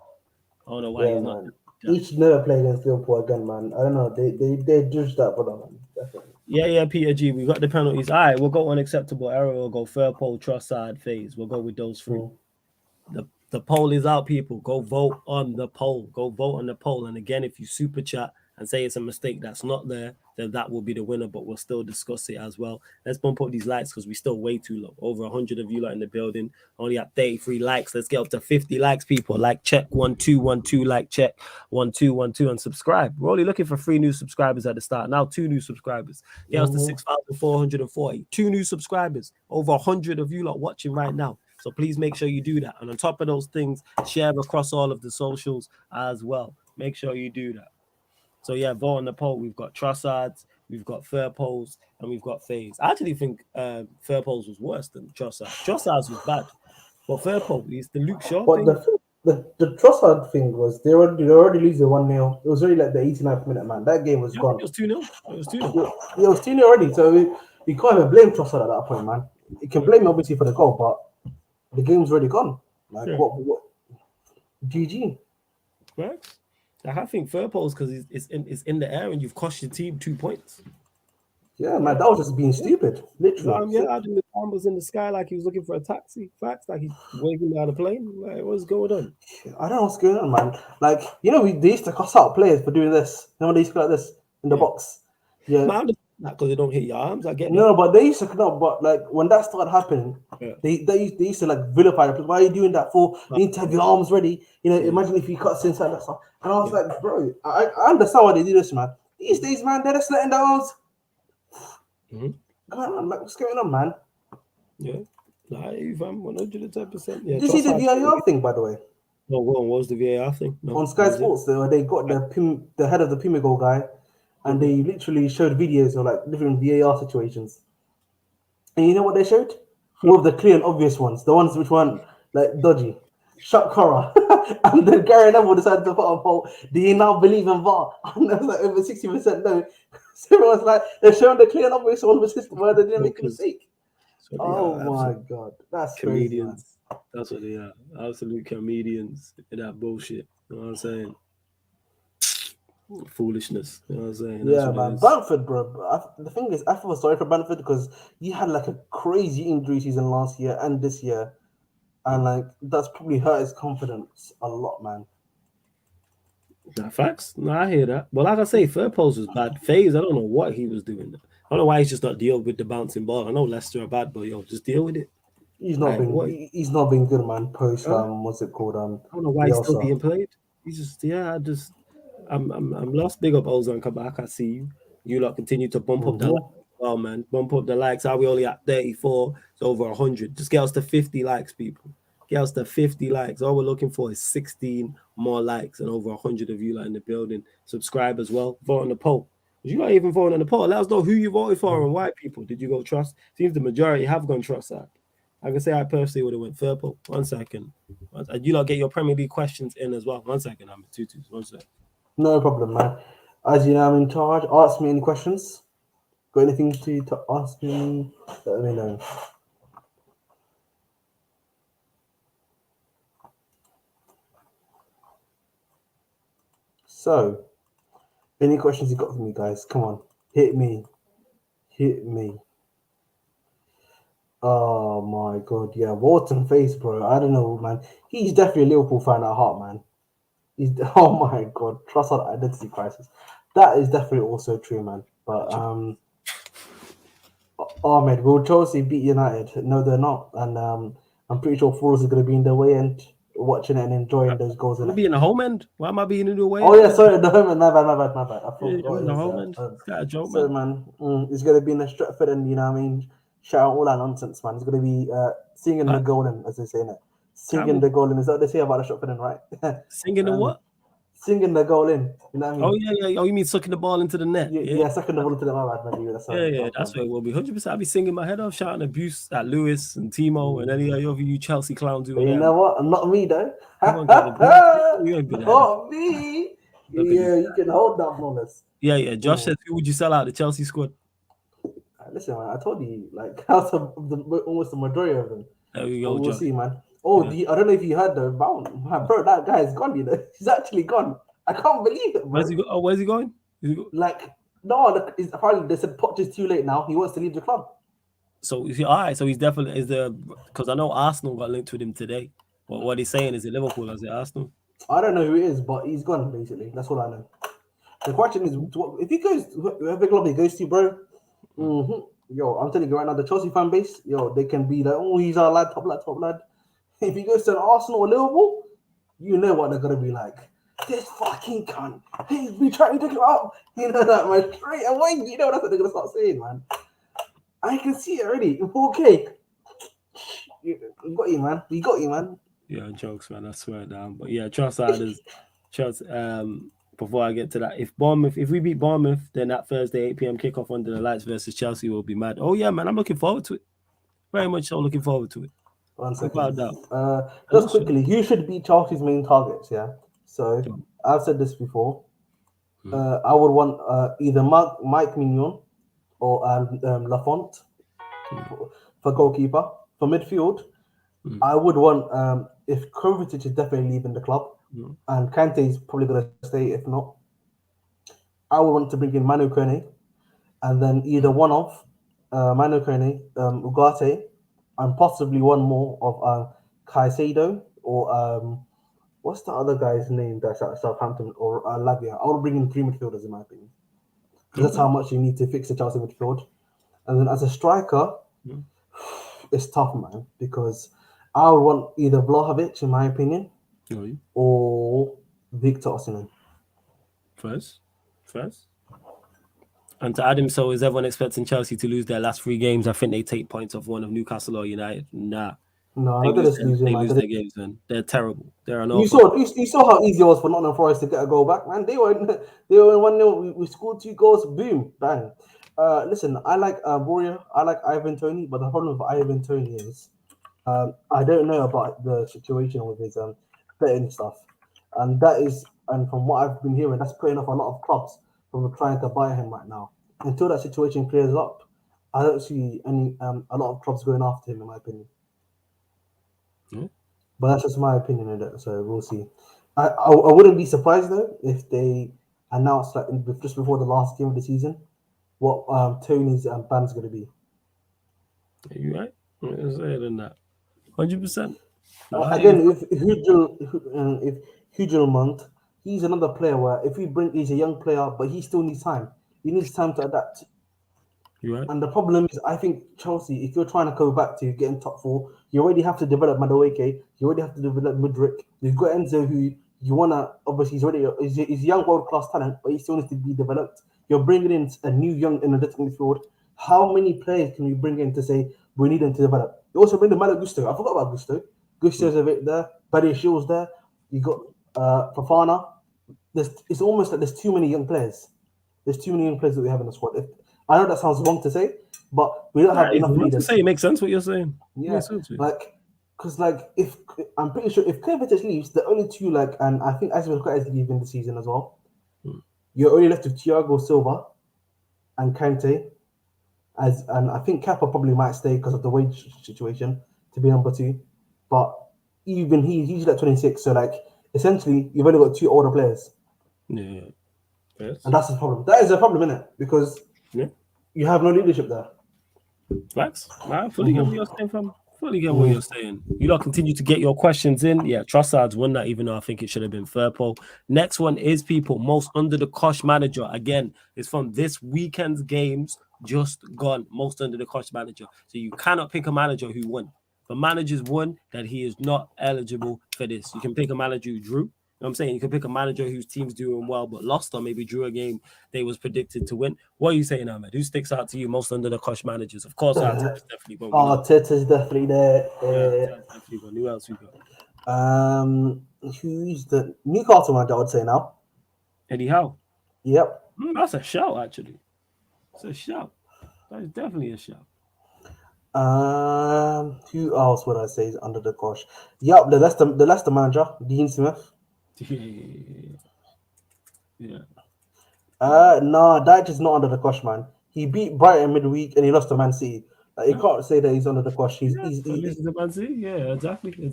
I don't know why yeah, he's not man. that. He should never play against Liverpool again, man. I don't know. They judged that for them, man. Definitely. Yeah, Peter G. We got the penalties. All right, we'll go unacceptable error. We'll go Firpo, Trossard, Faze. We'll go with those three. Mm. The poll is out, people. Go vote on the poll. Go vote on the poll. And again, if you super chat and say it's a mistake that's not there, then that will be the winner. But we'll still discuss it as well. Let's bump up these likes because we're still way too low. Over 100 of you lot in the building. Only at 33 likes. Let's get up to 50 likes, people. Like check 1212. Like check 1212 and subscribe. We're only looking for 3 new subscribers at the start. Now 2 new subscribers. Get us to 6,440. 2 new subscribers. Over 100 of you lot watching right now. So please make sure you do that. And on top of those things, share across all of the socials as well. Make sure you do that. So yeah, vote on the poll. We've got Trossards, we've got Firpos, and we've got Faze. I actually think Firpos was worse than Trossard. Trossards was bad. But Firpo is the Luke Shaw But thing. the Trossard thing was they already losing 1-0. It was already like the 89th minute, man. That game was Yeah, gone. it was 2-0. It was 2-0. It was 2-0 already, so you can't even blame Trossard at that point, man. You can blame him obviously for the goal, but the game's already gone. Like Yeah. what GG. Right? I think Firpo's because it's in the air and you've cost your team 2 points. Yeah, man, that was just being stupid. Literally. Yeah, I think the arm was in the sky like he was looking for a taxi. Facts, like he's waving down a plane. Like, what's going on? I don't know what's going on, man. Like, they used to cuss out players for doing this. You know, they used to go like this in the box. Yeah. Man, I understand that because they don't hit your arms. I get that. No, but they used to no, but like when that started happening, Yeah. they used to like vilify the players. Why are you doing that for? You need to have your arms ready. You know, imagine if you cut inside that stuff. And I was like, bro, I understand why they do this, man. These days, man, they're just letting the arms. Going on, like, what's going on, man? Yeah. Nah, I'm 110%. Yeah. Did you see the VAR thing, by the way? No, what was the VAR thing? No, On Sky Sports, they got the head of the Puma goal guy, and they literally showed videos of like different VAR situations. And you know what they showed? All of the clear and obvious ones, the ones which weren't like dodgy. Shut Cora. And then Gary Neville decided to put on poll, do you now believe in VAR? And there was like over 60% no. So everyone's like, they're showing the clear and obvious one where they didn't make a mistake. Oh my god. That's comedians. crazy, man. That's what they are. Absolute comedians in that bullshit. You know what I'm saying? Foolishness. You know what I'm saying? That's Yeah, man. Bamford, bro. The thing is, I feel sorry for Bamford because he had like a crazy injury season last year and this year. And like that's probably hurt his confidence a lot, man. Nah, facts. No, I hear that. But like I say, Firpo's was bad. Faze, I don't know what he was doing. I don't know why he's just not dealing with the bouncing ball. I know Leicester are bad, but just deal with it. He's not been good, man. Post what's it called? I don't know why he's still being played. He's just I'm lost. Big up Ozone, come back. I see you. You lot continue to bump up the likes. Oh man, bump up the likes. Are we only at 34? It's over 100. Just get us to 50 likes, people. Get us to 50 likes. All we're looking for is 16 more likes and over 100 of you like in the building. Subscribe as well. Vote on the poll. You not even voting on the poll. Let us know who you voted for and why, people. Did you go trust? Seems the majority have gone trust that. I can say I personally would have went Firpo. 1 second. You lot get your Premier League questions in as well. 1 second. I'm at 2-2. 1 second. No problem, man. As you know, I'm in charge. Ask me any questions. Got anything to ask me? Let me know. So, any questions you got for me, guys? Come on, hit me. Oh my god, yeah, Wharton face, bro. I don't know, man. He's definitely a Liverpool fan at heart, man. Oh my god, trust our identity crisis. That is definitely also true, man. But Ahmed, will Chelsea beat United? No, they're not. And I'm pretty sure Forest is going to be in the way and watching it and enjoying those goals I'm in gonna it. be in the home end. Why am I being in the way? Oh yeah, sorry, the home. My bad. I Yeah, forgot I'm it in the was home end. It's got a joke, So man. man, it's gonna be in the Stratford, and you know what I mean. Shout out all that nonsense, man. It's gonna be singing the Huh? golden, as they say in it. I Singing will the golden. Is that what they say about the Stratford, right? singing the um, what? singing the goal in. You know what I Oh mean? yeah. Oh, you mean sucking the ball into the net? Yeah. Yeah, second of all to the my bad, man. Sorry, my That's bad. what it will be. 100%. I'll be singing my head off, shouting abuse at Lewis and Timo and any of you Chelsea clowns who But are you there. know what? Not me though. Everyone getting abused. You ain't gonna have that. Not me. Not gonna do Yeah, you that. can hold that, flawless. Yeah. Josh says, who would you sell out? The Chelsea squad. Listen, man, I told you, like, out of almost the majority of them. There we But go, we'll Josh. see, man. Oh, Yeah. I don't know if you heard though, bro, that guy is gone. You know, he's actually gone. I can't believe it, Where's bro. he go? Oh, where's he going? Like, no, apparently they said Poch is too late now. He wants to leave the club. So is he all right? So he's definitely because I know Arsenal got linked with him today. But what he's saying is it Liverpool, is it Arsenal? I don't know who it is, but he's gone. Basically, that's all I know. The question is, if he goes, whoever club he goes to, bro. Yo, I'm telling you right now, the Chelsea fan base, yo, they can be like, oh, he's our lad, top lad, top lad. If he goes to an Arsenal or Liverpool, you know what they're gonna be like. This fucking cunt. He's been trying to take him out. You know that, man. Straight away, you know that's what they're gonna start saying, man. I can see it already. Okay. We got you, man. We got you, man. Yeah, jokes, man. I swear down. But yeah, Trustsiders, trust. Before I get to that, if we beat Bournemouth, then that Thursday 8 p.m. kickoff under the lights versus Chelsea will be mad. Oh yeah, man, I'm looking forward to it. Very much so, looking forward to it. 1 Without second. doubt. Just quickly, who should be Chelsea's main targets? Yeah. So I've said this before. I would want either Mike Mignon or Lafont for goalkeeper. For midfield, I would want if Kovacic is definitely leaving the club and Kante is probably going to stay. If not, I would want to bring in Manu Kone and then either one of Manu Kone, Ugarte, and possibly one more of Caicedo or what's the other guy's name that's at Southampton or Lavia. I would bring in 3 midfielders in my opinion because that's how much you need to fix the Chelsea midfield. And then as a striker, it's tough, man, because I would want either Vlahovic, in my opinion, or Victor Osimhen. First. And to add him, so is everyone expecting Chelsea to lose their last 3 games? I think they take points off one of Newcastle or United. Nah. No, They not losing, man. lose their games, man. They're terrible. They're an You awful. saw how easy it was for Nottingham Forest to get a goal back, man. They were 1-0. We scored 2 goals, boom, bang. Listen, I like Boria, I like Ivan Toney, but the problem with Ivan Toney is I don't know about the situation with his betting stuff, and from what I've been hearing, that's putting off a lot of clubs from trying to buy him right now. Until that situation clears up, I don't see a lot of clubs going after him, in my opinion. But that's just my opinion on it, so we'll see. I wouldn't be surprised though if they announce like just before the last game of the season what Tony's ban's going to be. Are you right? I'm saying than that. 100%. Again, if Hugelmont, he's another player where he's a young player, but he still needs time. He needs time to adapt. You right? And the problem is, I think Chelsea, if you're trying to go back to getting top 4, you already have to develop Madueke. You already have to develop Mudryk. You've got Enzo, who you wanna obviously he's a young world class talent, but he still needs to be developed. You're bringing in a new young energetic midfield. How many players can you bring in to say we need them to develop? You also bring the Malo Gusto. I forgot about Gusto. Gusto's a bit there. Barry Shields there. You got Fafana. It's almost like there's too many young players. There's too many young players that we have in the squad. I know that sounds wrong to say, but we don't have enough leaders. To say it makes sense what you're saying. Yeah, if I'm pretty sure if Kovacic leaves, the only 2 and I think Azpilicueta is leaving the season as well. You're only left with Thiago Silva and Kante, and I think Kappa probably might stay because of the wage situation to be number 2. But even he's like 26, so essentially you've only got 2 older players. Yeah. Yes. And that's the problem. That is a problem, isn't it? Because you have no leadership there. Facts. I fully get what you're saying, fam. Fully get what you're saying. You lot continue to get your questions in. Yeah, Trossard's won that, even though I think it should have been Firpo. Next one is people most under the cosh manager. Again, it's from this weekend's games just gone. Most under the cosh manager. So you cannot pick a manager who won. The manager's won that he is not eligible for this. You can pick a manager who drew. You know what I'm saying? You can pick a manager whose team's doing well but lost or maybe drew a game they was predicted to win. What are you saying, Ahmed? Who sticks out to you most under the cosh managers? Of course, Arteta's definitely one. Arteta's definitely there. Arteta's definitely one. Who else we got? Who's the Newcastle manager? I would say now. Eddie Howe. Yep. That's a shout, actually. It's a shout. That is definitely a shout. Who else would I say is under the cosh? Yep, the Leicester manager, Dean Smith. Yeah. Nah, that is not under the cosh, man. He beat Brighton midweek and he lost to Man City. Like, you can't say that he's under the cosh. He's the Man City. Yeah, exactly.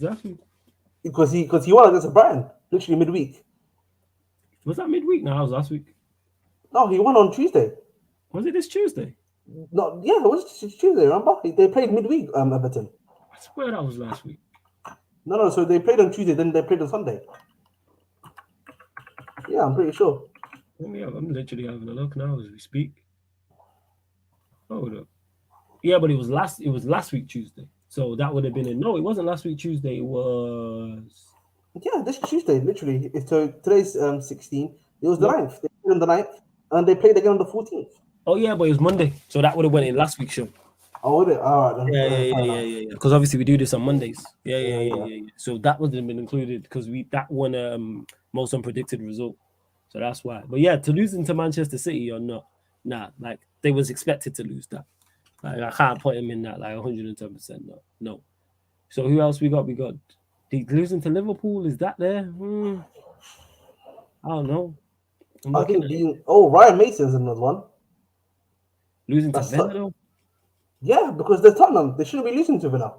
Because he won against Brighton literally midweek. Was that midweek? No, that was last week. No, he won on Tuesday. Was it this Tuesday? No, yeah, it was Tuesday. Remember, they played midweek. Everton. I swear that was last week. No. So they played on Tuesday, then they played on Sunday. Yeah, I'm pretty sure. I'm literally having a look now as we speak. Hold up. Yeah, but it was last week Tuesday. So that would have been no, it wasn't last week Tuesday. It was this Tuesday, literally. So today's 16. It was the 9th. They played on the 9th, and they played again on the 14th. Oh yeah, but it was Monday, so that would have went in last week's show. Oh, would it? All right. Yeah. Because obviously we do this on Mondays. Yeah. So that would have been included because that won most unpredicted result. So that's why. But yeah, to losing to Manchester City or not, nah, like they was expected to lose that. Like I can't put him in that like 110%. No. So who else we got? We got losing to Liverpool. Is that there? I don't know. Ryan Mason's another one. Losing to Villa though? Yeah, because they're Tottenham. They shouldn't be losing to Villa.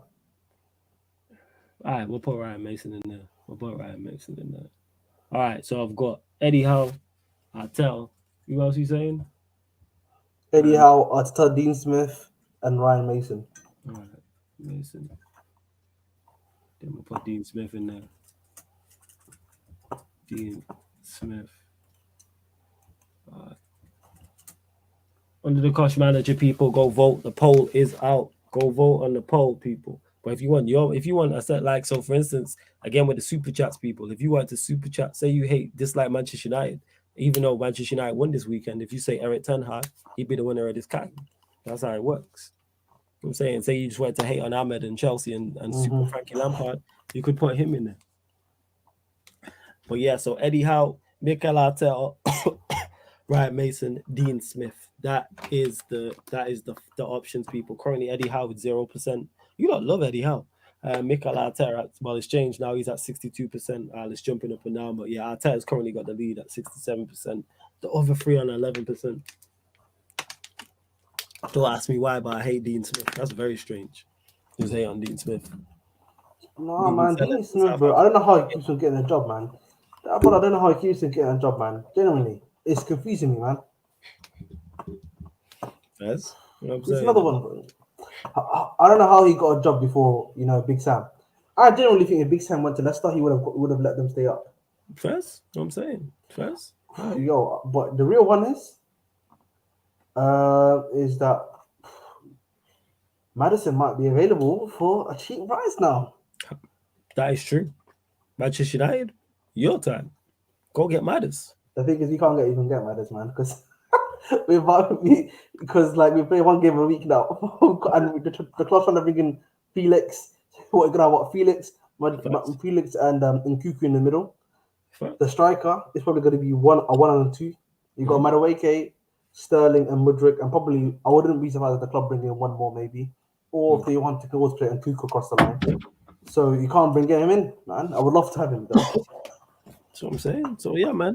All right, we'll put Ryan Mason in there. All right, so I've got Eddie Howe, Arteta. Who else you saying? Eddie Howe, Arteta, Dean Smith, and Ryan Mason. All right, Mason. Then we'll put Dean Smith in there. Dean Smith. All right. Under the cosh manager, people, go vote. The poll is out. Go vote on the poll, people. But if you want a set like, so for instance, again with the super chats, people, if you want to super chat, say you dislike Manchester United, even though Manchester United won this weekend, if you say Eric Ten Hag, he'd be the winner of this cat. That's how it works. You know what I'm saying? Say you just wanted to hate on Ahmed and Chelsea and Super Frankie Lampard, you could put him in there. But yeah, so Eddie Howe, Mikel Arteta, Ryan Mason, Dean Smith. That is the options, people. Currently, Eddie Howe with 0%. You don't love Eddie Howe. Mikel Arteta, well, it's changed now. He's at 62%. It's jumping up and down. But yeah, Arteta's currently got the lead at 67%. The other three on 11%. Don't ask me why, but I hate Dean Smith. That's very strange. Just hate on Dean Smith. No, man, Dean Smith, bro. I don't know how he keeps on getting a job, man. I don't know how he keeps on getting a job, man. Genuinely. It's confusing me, man. Yes. You know what I'm It's saying? another one, bro. I don't know how he got a job before, Big Sam. I generally think if Big Sam went to Leicester, he would have let them stay up. First, you know what I'm saying? First. Yo, but the real one is that Maddison might be available for a cheap price now. That is true. Manchester United, your time. Go get Maddison. The thing is, you can't even get Maddison, man, because we play one game a week now, and the club's trying to bring in Felix. Felix and Nkuku in the middle. Fact. The striker is probably going to be a 1 and 2. You got Madueke, Sterling, and Mudryk, and probably I wouldn't be surprised if the club bring in one more maybe, or if they want to always play Nkuku across the line. So you can't bring him in, man. I would love to have him though. That's what I'm saying. So yeah, man.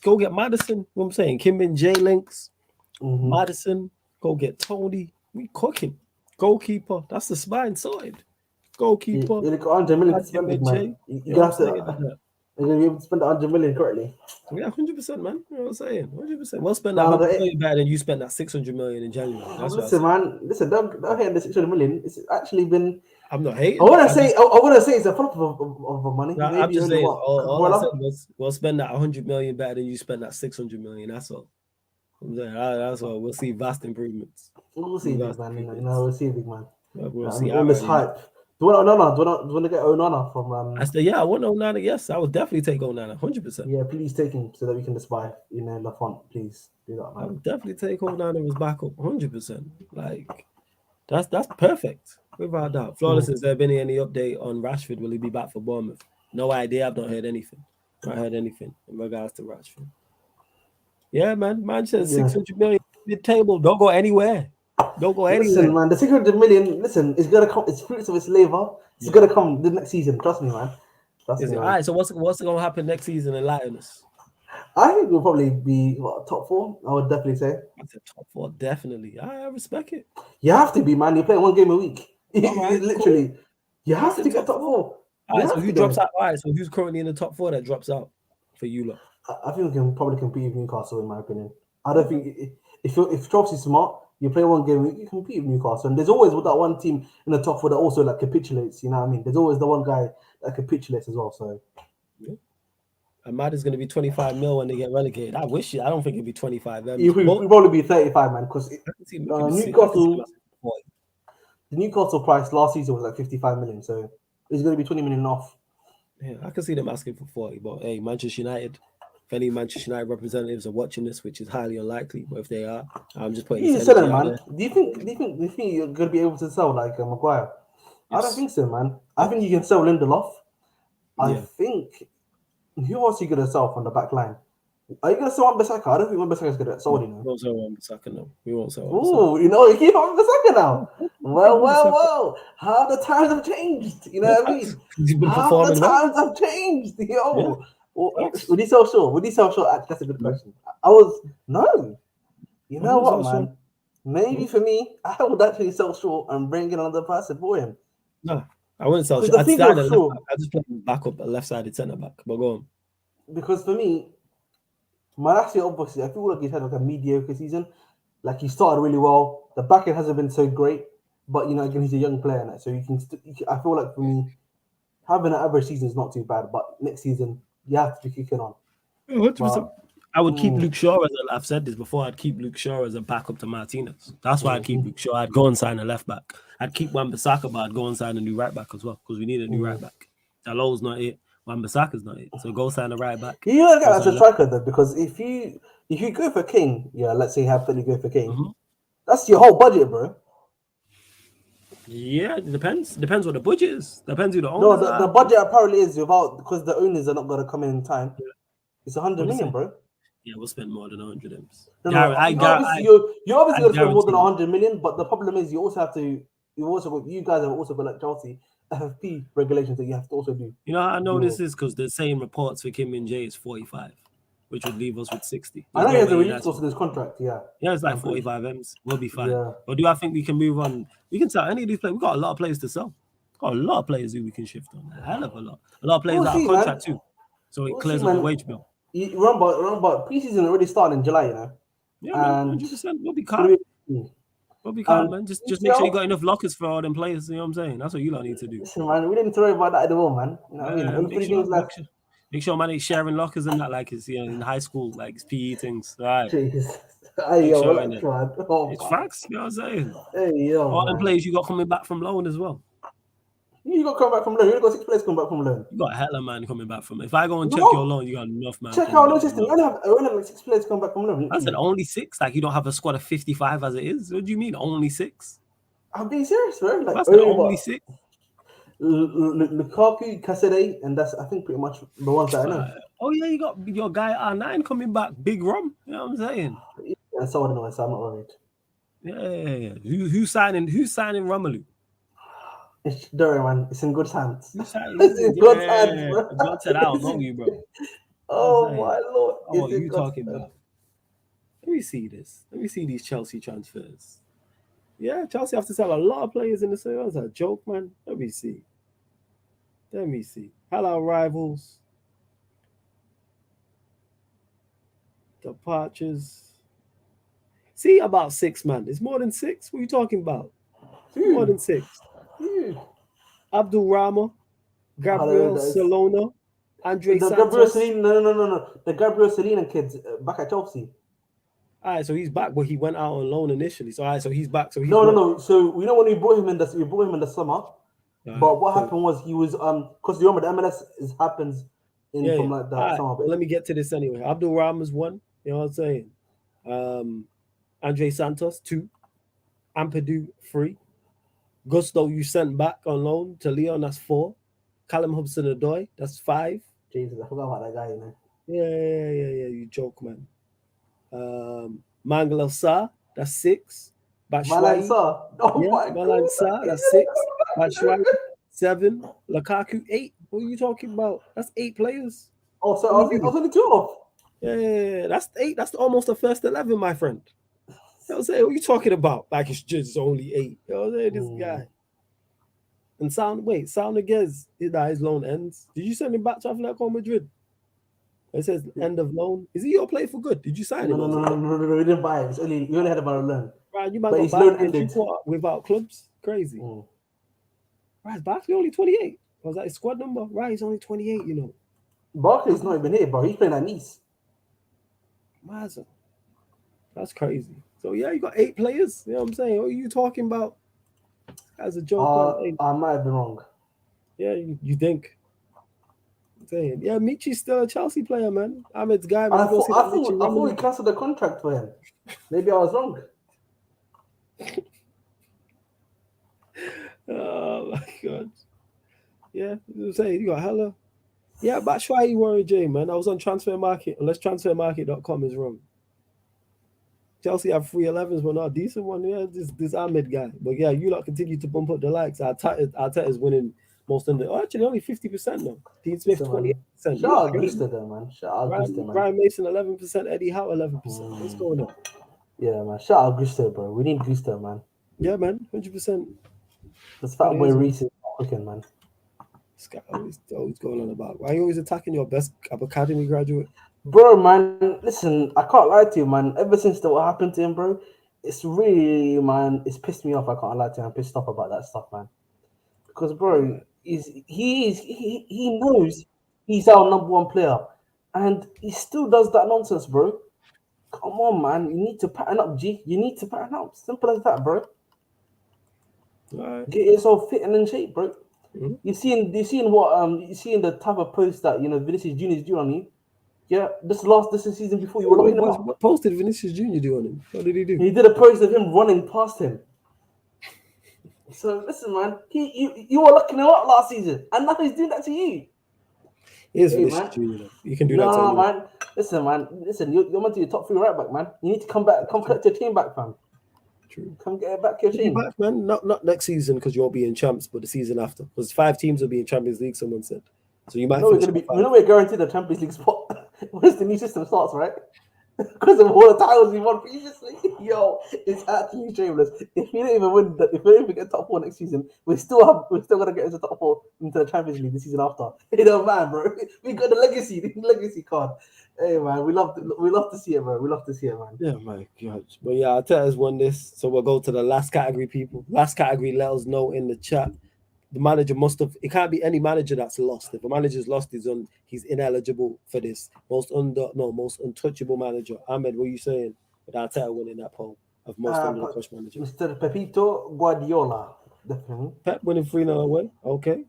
Go get Maddison. You know what I'm saying? Kim and J Links. Maddison. Go get Tony. We cooking. Goalkeeper. That's the spine side. Goalkeeper. You got 100 million to spend, man. You have to. They're gonna be able to spend 100 million correctly. Yeah, 100%, man. You know what I'm saying? 100%. We'll spend that No, 100 million better than you spent that 600 million in January. That's what I listen, said. man. Listen, don't hate the 600 million. It's actually been. I'm not I hating. wouldn't say. I wouldn't say it's a flop of money. No, I'm Maybe just only saying. what All couple I of. said was we'll spend that 100 million better than you spent that 600 million. That's all. I'm saying that's all. We'll see vast improvements. We'll See see, big vast man. improvements. We'll see, big man. We'll I mean, see. I all this already know. hype. Do you want Onana? Do you want to get Onana from? Yeah, I want Onana. Yes, I would definitely take Onana. 100%. Yeah, please take him so that we can just buy, Lafont. Please do that, I man. would definitely take Onana as backup. 100%. Like that's perfect. Without doubt. Flawless. Has there been any update on Rashford? Will he be back for Bournemouth? No idea. I've not heard anything. Not heard anything in regards to Rashford. Yeah, man. Man says Yeah. 600 million mid table. Don't go anywhere. Don't go Listen, anywhere. man, the 600 million. Listen, it's gonna come. It's fruits of its labor. It's Yeah. gonna come the next season. Trust me, man. Trust Is me, it all man. right? So what's going to happen next season? Enlighten us. I think we'll probably be top four. I would definitely say. I said top four, definitely. I respect it. You have to be, man. You're playing one game a week. All right, cool. Literally, you I have said to get top top four. four. All You right, so have who to drops get it. out? All right, so who's currently in the top four that drops out for you lot? I think we can probably compete with Newcastle, in my opinion. I don't think if Chelsea's smart, you play one game, you compete with Newcastle. And there's always that one team in the top four that also like capitulates. You know what I mean? There's always the one guy that capitulates as well. So Yeah. Ahmad is going to be 25 mil when they get relegated. I wish it. I don't think it'd be 25 we M's, but will probably be 35, man. Because I can see. I can see. I can see him Newcastle, asking for 40. the Newcastle price last season was like 55 million. So it's going to be 20 million off. Yeah, I can see them asking for 40. But hey, Manchester United. If any Manchester United representatives are watching this, which is highly unlikely, but if they are, I'm just putting You need this to sell energy him, out man. there. Do you think you're going to be able to sell like Maguire? I don't Yes. think so, man. I think you can sell Lindelof. I Yeah. think who else are you gonna sell from the back line? Are you gonna sell Wan-Bissaka? I don't think Wan-Bissaka is gonna get sold. No, we won't sell Wan-Bissaka. No, we won't sell Wan-Bissaka. Ooh, you keep Wan-Bissaka now. We keep Wan-Bissaka. Well. How the times have changed. You know Yeah, what I facts. mean? He's been How the performing well. times have changed, Yeah, yo. facts. Would he sell Shaw? Would he sell Shaw? Actually, that's a good No, question. I was no. You I know won't what, sell Shaw. man? Maybe No, for me, I would actually sell Shaw and bring in another person for him. no, I wouldn't sell Because Shaw. the I'd thing start with at left Shaw, back. I'd just play him back up, a left-sided centre back. But go on. because for me, Malacia, obviously, I feel like he's had like a mediocre season. Like he started really well. The back end hasn't been so great, but again, he's a young player, now, so I feel like for me, having an average season is not too bad. But next season, you have to be kicking on. 100%. But I would keep mm, Luke Shaw I've said this before. I'd keep Luke Shaw as a backup to Martinez. That's why I'd keep mhm, Luke Shaw. I'd go and sign a left back. I'd keep Wan-Bissaka, but I'd go and sign a new right back as well because we need a new right mm. back. Dalot's not it. Wan-Bissaka's not it. So go sign a right back. You gotta Go get as sign a a left. striker though, because if you go for King, yeah, let's say happily go for King, Mhm. that's your whole budget, bro. Yeah, it depends. Depends what the budget is. Depends who the No, owners the are. budget apparently is without because the owners are not gonna come in time. Yeah. It's 100 What they million, say? bro. Yeah, we'll spend more than 100 M's. No. I, You're gar- obviously I, you're obviously I gonna spend more than guarantee you. 100 million, but the problem is you guys have also got like Chelsea FFP regulations that you have to also do. You know how I know Deal this with. is because they're saying reports for Kim Min Jae is 45, which would leave us with 60. I There's know he no has a way release United. clause in his contract. Yeah, Yeah, it's like I'm pretty. 45 M's. We'll be fine. Yeah. But do I think we can move on? We can sell any of these players. We've got a lot of players to sell. Got a lot of players who we can shift on. A hell of a lot. A lot of players We'll out of see, man. contract too. So it We'll see, clears up the man. wage bill. Remember, preseason already started in July, Yeah, man, and 100%. We'll be it's gonna calm. be. We'll be calm, And man. Just make sure you EPL, got enough lockers for all them players. You know what I'm saying? That's what you lot need to do. listen, man, we didn't worry about that at all, man. You know what I mean? Only Make 3 games sure, left. make sure, man, ain't sharing lockers and that like it's in high school, like it's PE things. All right, Jeez. Hey, make yo, sure in relax, it. man. Oh, It's man. facts. You know what I'm saying? Hey, yo, All them man. players you got coming back from loan as well. You got to come back from loan. You got 6 players come back from loan. You got a hella man coming back from. If I go and check your No, loan, you got enough man check coming out no back from system. loan. We only have like 6 players come back from loan. I said Literally. only six. Like you don't have a squad of 55 as it is. What do you mean only six? I'm being serious, bro. Like I said only only what six. Lukaku, Cassidy, and that's I think pretty much the ones that I know. Oh yeah, you got your guy R9 coming back, Big Rom. You know what I'm saying? And so I don't know, so I'm not worried. Yeah. Who's signing? Who's signing Romelu? Don't worry, man. It's in good hands. Who's signing? It's in good hands, Yeah. bro. God said I don't It's know in- you, bro. Oh I'm saying. my lord! Oh, what It's in you God's talking hands. about? Let me see this. Let me see these Chelsea transfers. Yeah, Chelsea have to sell a lot of players in the summer. That's a joke, man. Let me see. Hello, rivals. departures. See, about 6, man. It's more than 6. What are you talking about? More than 6. Abdul Rama, Gabriel That is Solona, Andre the Gabriel Santos. Celine. No. The Gabriel Celine kids back at Chelsea. All right, so he's back, but he went out on loan initially. So all right, so he's back. So he's No, no, not. no. So we know when we brought him in the summer. All But right, what so happened was he was because you remember the MLS happens in yeah. from like All the right, summer well, bit. let me get to this anyway. Abdul Rama's 1. You know what I'm saying? Andre Santos 2. Ampadu 3. Gusto you sent back on loan to Leon. That's 4. Callum Hudson-Odoi. That's 5. Jesus, I forgot about that guy. Yeah. You joke, man. Mangala Sa. That's 6. Malang Batshuayi. Sarr. Oh Yeah, my Malang god. Sa. That's 6. Batshuayi. 7. Lukaku 8. What are you talking about? That's 8 players. Oh, so What are you I was doing? only 2 off. Yeah, that's 8. That's almost the first 11, my friend. You know what I'm saying? What are you talking about? Like it's just only 8. You know what I'm saying? This guy. And Sound Against his loan ends. Did you send him back to Atletico Madrid? It says end of loan. Is he your play for good? Did you sign him? No. We didn't buy him. We only had him on a loan. Right, you might But got his loan Barkley ended. without clubs. Crazy. Right, is Barkley only 28? Was that his squad number? Right, he's only 28, you know. Barkley's not even here, bro. He's playing at Nice. Mazza. That's crazy. So yeah, you got 8 players. You know what I'm saying? What are you talking about? As a joke, man. I might have been wrong. Yeah, you think? I'm saying, yeah, Michi's still a Chelsea player, man. Ahmed's guy. Man. I thought we cancelled the contract for him. Maybe I was wrong. Oh my god. Yeah, I'm saying you got hella. Yeah, Batshuayi Warrior J, man. I was on Transfer Market, unless transfermarket.com is wrong. Chelsea have 3 11s, but not a decent one. Yeah, this Ahmed guy. But yeah, you lot continue to bump up the likes. Arteta's winning most of the. Oh, actually, only 50% now. Dean Smith 28%. Shout out Gusto there, man. Shout out Gusto, man. Brian Mason 11%. Eddie Howe 11%. What's going on? Yeah, man. Shout out Gusto, bro. We need Gusto, man. Yeah, man. 100%. This fat boy Reese is cooking, man. This guy always going on about. Why are you always attacking your best academy graduate? Bro, man, listen, I can't lie to you, man. Ever since what happened to him, bro, it's really, man, it's pissed me off. I can't lie to you. I'm pissed off about that stuff, man. Because, bro, he knows he's our number 1 player, and he still does that nonsense, bro. Come on, man. You need to pattern up, G. You need to pattern up. Simple as that, bro. Right. Get yourself fit and in shape, bro. Mm-hmm. You seen the type of post that Vinicius Junior is doing on you. Yeah, this is the season before you were looking him up. What post did Vinicius Junior do on him? What did he do? He did a post of him running past him. So listen, man, you were looking him up last season, and now he's doing that to you. He is Vinicius Junior. You can do that. No, man. Listen, you're meant to be top 3 right back, man. You need to come back, collect your team back, fam. True. Come get back your team. Back, man. Not next season because you'll be in champs, but the season after. Because 5 teams will be in Champions League, someone said. So you might we're guaranteed the Champions League spot once the new system starts, right? Because of all the titles we won previously. Yo, it's actually shameless. If we don't even win if we don't even get top 4 next season, we're still gonna get into top 4 into the Champions League the season after. It don't matter, bro. We got the legacy card. Hey man, we love to see it, bro. We love to see it, man. Yeah, my God. But yeah, Arteta's won this. So we'll go to the last category, people. Last category, let us know in the chat. The manager must have. It can't be any manager that's lost. If a manager's lost, he's ineligible for this. Most untouchable manager. Ahmed, what are you saying? With Arteta winning that poll of most under-the-cosh manager. Mr. Pepito Guardiola, definitely. Pep winning 3-0 away. Okay.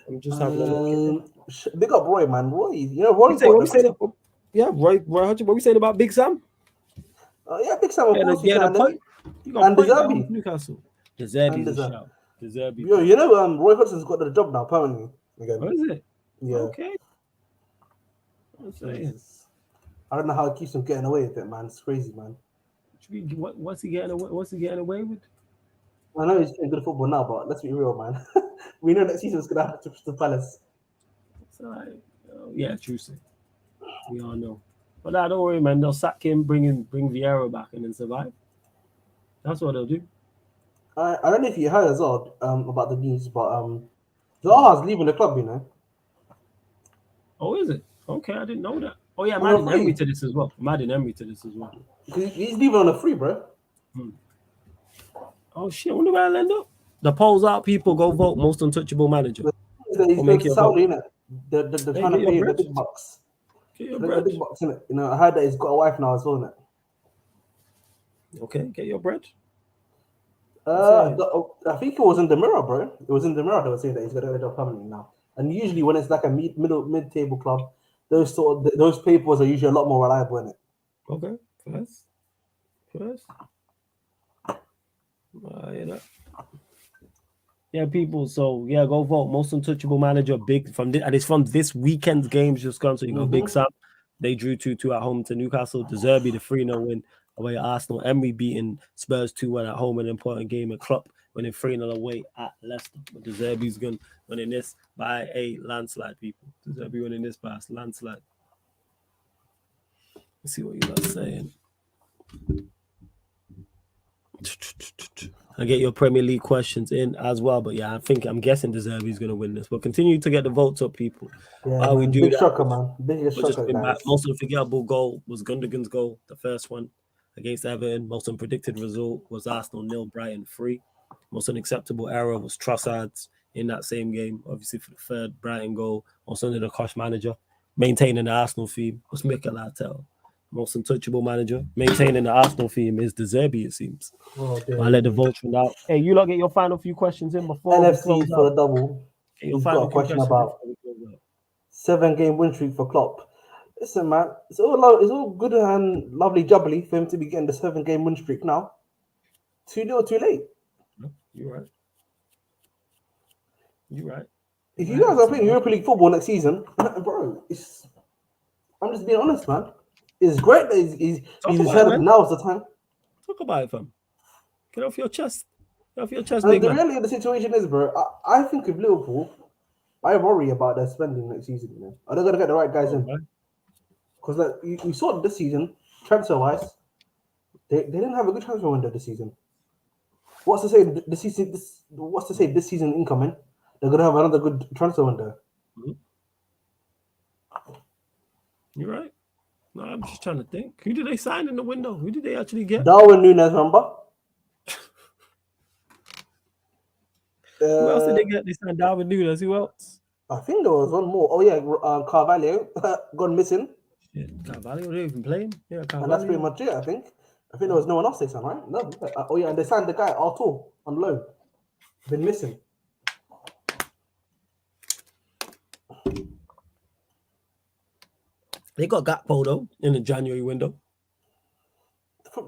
I'm just having a look. Big up Roy, man. Roy, Roy's what we saying? Yeah, Roy Hodgson. What we saying about Big Sam? Yeah, Big Sam. Of course, a point. You got and Deserbi. Newcastle. Deserbi's a shout. Deserbi. Yo, Roy Hodgson's got the job now, apparently. Again. What is it? Yeah. Okay. I don't know how he keeps him getting away with it, man. It's crazy, man. What's he getting away? What's he getting away with? I know he's playing good football now, but let's be real, man. We know next season's gonna happen to Crystal Palace. Yeah, true. We all know. But don't worry, man. They'll sack him, bring Vieira back, and then survive. That's what they'll do. I don't know if you heard as well about the news, but Zaha's leaving the club, you know. Oh, is it? Okay, I didn't know that. Oh yeah, I'm On a adding Emery free. to this as well. I'm adding Emery to this as well. He's leaving on a free, bro. Oh shit, I wonder where I'll end up. The polls out, people go vote most untouchable manager. The thing is that he's Or going make to your vote. Saudi, innit? They're Hey, trying get to your pay the bread. big bucks. Get your They got the bread. big bucks in it. You know, I heard that he's got a wife now as well, innit? Okay, get your bread. I think it was in the mirror, bro. It was in the mirror. They were saying that he's got a job permanently now. And usually, when it's like a mid-table club, those papers are usually a lot more reliable, innit? Okay, first. You know. Yeah, people. So yeah, go vote. Most untouchable manager, big from this, and it's from this weekend's games just gone. So you got Big Sam. They drew 2-2 at home to Newcastle. De Zerbi, the 3-0 win away at Arsenal. Emery beating Spurs 2-1 at home, an important game. And Klopp winning 3-0 away at Leicester. But De Zerbi's going winning this by a landslide, people. De Zerbi winning this by a landslide. Let's see what you guys saying. I get your Premier League questions in as well, but yeah, I'm guessing De Zerbi's going to win this. But continue to get the votes up, people. Yeah, While we man. do Big that, shocker, man. Biggest we'll just shocker, bring back guys. most unforgettable goal was Gundogan's goal, the first one against Everton. Most unpredicted result was Arsenal 0, Brighton 3. Most unacceptable error was Trossard's in that same game, obviously for the third Brighton goal. Also under the Kosh manager, maintaining the Arsenal theme was Mikel Arteta. Most untouchable manager, maintaining the Arsenal theme is De Zerbi, it seems. Oh, I'll let the votes run out. Hey, you lot get your final few questions in before we close NFC for out. the double. Get your He's final got a few question questions in about before we close out. 7-game win streak for Klopp. Listen, man, it's all good and lovely jubbly for him to be getting the 7-game win streak now. Too little, too late. No, you're right. You're right. If you guys are playing Europa League football next season, bro, I'm just being honest, man. It's great that he's decided now is the time. Talk about it, fam. Get off your chest. Get off your chest, And big the man. reality of the situation is, bro, I think with Liverpool, I worry about their spending next season. You know, are they gonna get the right guys in? Because like you saw this season, transfer wise, they didn't have a good transfer window this season. What's to say this season incoming, they're gonna have another good transfer window. You're right. No, I'm just trying to think. Who did they sign in the window? Who did they actually get? Darwin Núñez, remember? Who else did they get? They signed Darwin Núñez. Who else? I think there was one more. Oh yeah, Carvalho gone missing. Yeah, Carvalho didn't even playing. Yeah, Carvalho. And that's pretty much it. I think there was no one else they signed, right? No. Oh yeah, and they signed the guy Artur on loan. Been missing. They got Gakpo though in the January window.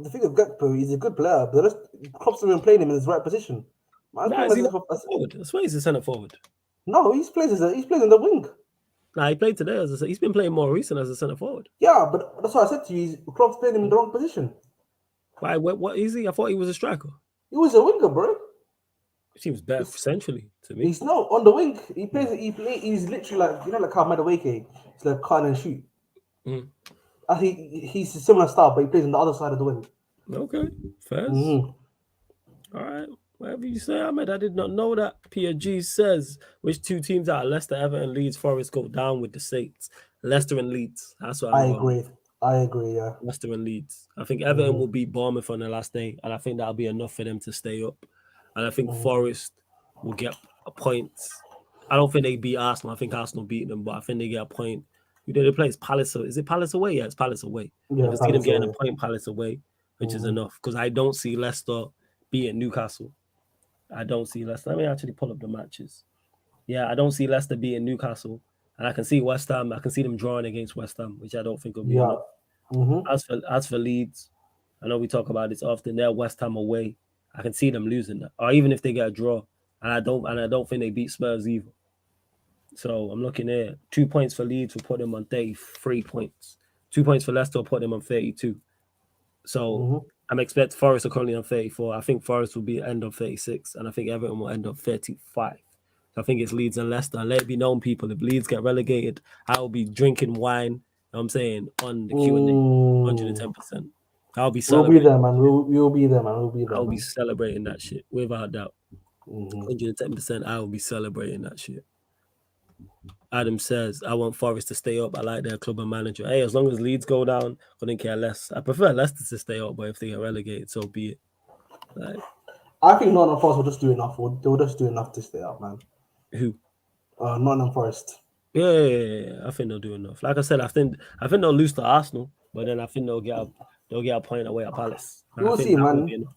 The thing of Gakpo, he's a good player, but Klopp's been playing him in his right position. Nah, is he not forward? I swear he's a centre forward. No, he's playing in the wing. Nah, he played today he's been playing more recent as a centre forward. Yeah, but that's what I said to you. Klopp's playing him in the wrong position. Why? What is he? I thought he was a striker. He was a winger, bro. He seems better centrally to me. He's not on the wing. He's literally like how Madueke. It's like cut and shoot. He's a similar style, but he plays on the other side of the wing. Okay, fair. All right, whatever you say, Ahmed. I did not know that. PSG says which two teams out of Leicester, Everton, Leeds, Forest go down with the Saints. Leicester and Leeds. That's what I agree. Yeah. Leicester and Leeds. I think Everton will beat Bournemouth on the last day, and I think that'll be enough for them to stay up. And I think Forest will get a point. I don't think they beat Arsenal. I think Arsenal beat them, but I think they get a point. Who did they play? It's Palace. Is it Palace away? Yeah, it's Palace away. Yeah, I see them getting a point Palace away, which is enough because I don't see Leicester beating Newcastle. I don't see Leicester. Let me actually pull up the matches. Yeah, I don't see Leicester beating Newcastle. And I can see West Ham. I can see them drawing against West Ham, which I don't think will be enough. As for Leeds, I know we talk about this often. They're West Ham away. I can see them losing that, or even if they get a draw. And I don't think they beat Spurs either. So I'm looking at 2 points for Leeds will put them on 33 points. 2 points for Leicester will put them on 32. So I'm expecting Forest are currently on 34. I think Forest will be end on 36, and I think Everton will end up 35. I think it's Leeds and Leicester. And let it be known, people, if Leeds get relegated, I will be drinking wine, you know what I'm saying, on the Q&A, 110%. I'll be celebrating. We'll be there, man. We'll be there, man. We'll be there. I'll be celebrating that shit, without doubt. 110%, I will be celebrating that shit. Adam says, I want Forest to stay up. I like their club and manager. Hey, as long as Leeds go down, I couldn't care less. I prefer Leicester to stay up, but if they get relegated, so be it. Like, I think Nottingham Forest will just do enough. They'll just do enough to stay up, man. who? Nottingham Forest. Yeah, I think they'll do enough. Like I said, I think they'll lose to Arsenal, but then I think they'll get a point away at Palace. And We'll I think see, that will man. be enough.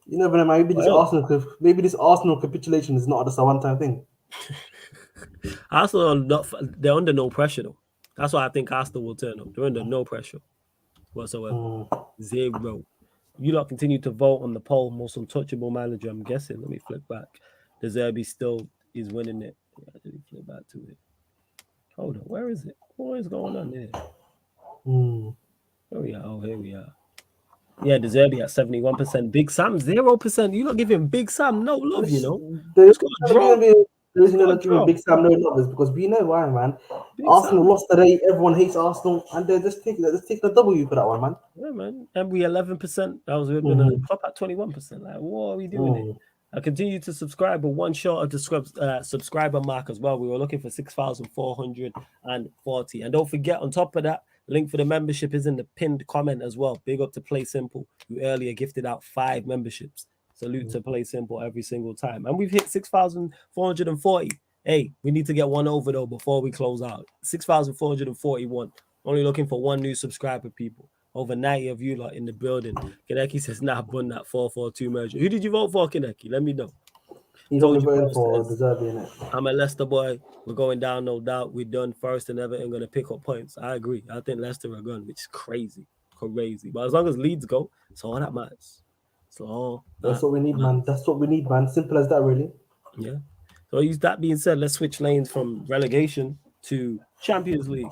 You never know, man. Well, Maybe this Arsenal capitulation is not just a one-time thing. Arsenal are not. They're under no pressure though. That's why I think Arsenal will turn up. They're under no pressure whatsoever. Zero. You lot continue to vote on the poll. Most untouchable manager, I'm guessing. Let me flip back. De Zerbi still is winning it. Yeah, did he flip back to it? Hold on. Where is it? What is going on there? Here we are. Oh, here we are. Yeah, De Zerbi at 71%. Big Sam 0%. You not giving Big Sam no love, you know. The It's got a draw. reason they're not giving Big Sam no love is because we know why, man. Arsenal lost today. Everyone hates Arsenal, and they're just taking a W for that one, man. Yeah, man. And we 11%. That was going top at 21%. Like, what are we doing here? I continue to subscribe, but one short of the subscriber mark as well. We were looking for 6,440. And don't forget, on top of that, link for the membership is in the pinned comment as well. Big up to Play Simple, who earlier gifted out 5 memberships. Salute to Play Simple every single time. And we've hit 6,440. Hey, we need to get one over, though, before we close out. 6,441. Only looking for one new subscriber, people. Over 90 of you lot in the building. Kaneki says, nah, bun that 442 merger. Who did you vote for, Kaneki? Let me know. He's only voting for De Zerbi, innit? I'm a Leicester boy. We're going down, no doubt. We're done first and Everton going to pick up points. I agree. I think Leicester are gone, which is crazy. Crazy. But as long as Leeds go, it's all that matters. That's what we need, man. That's what we need, man. Simple as that, really. Yeah. So that being said, let's switch lanes from relegation to Champions League.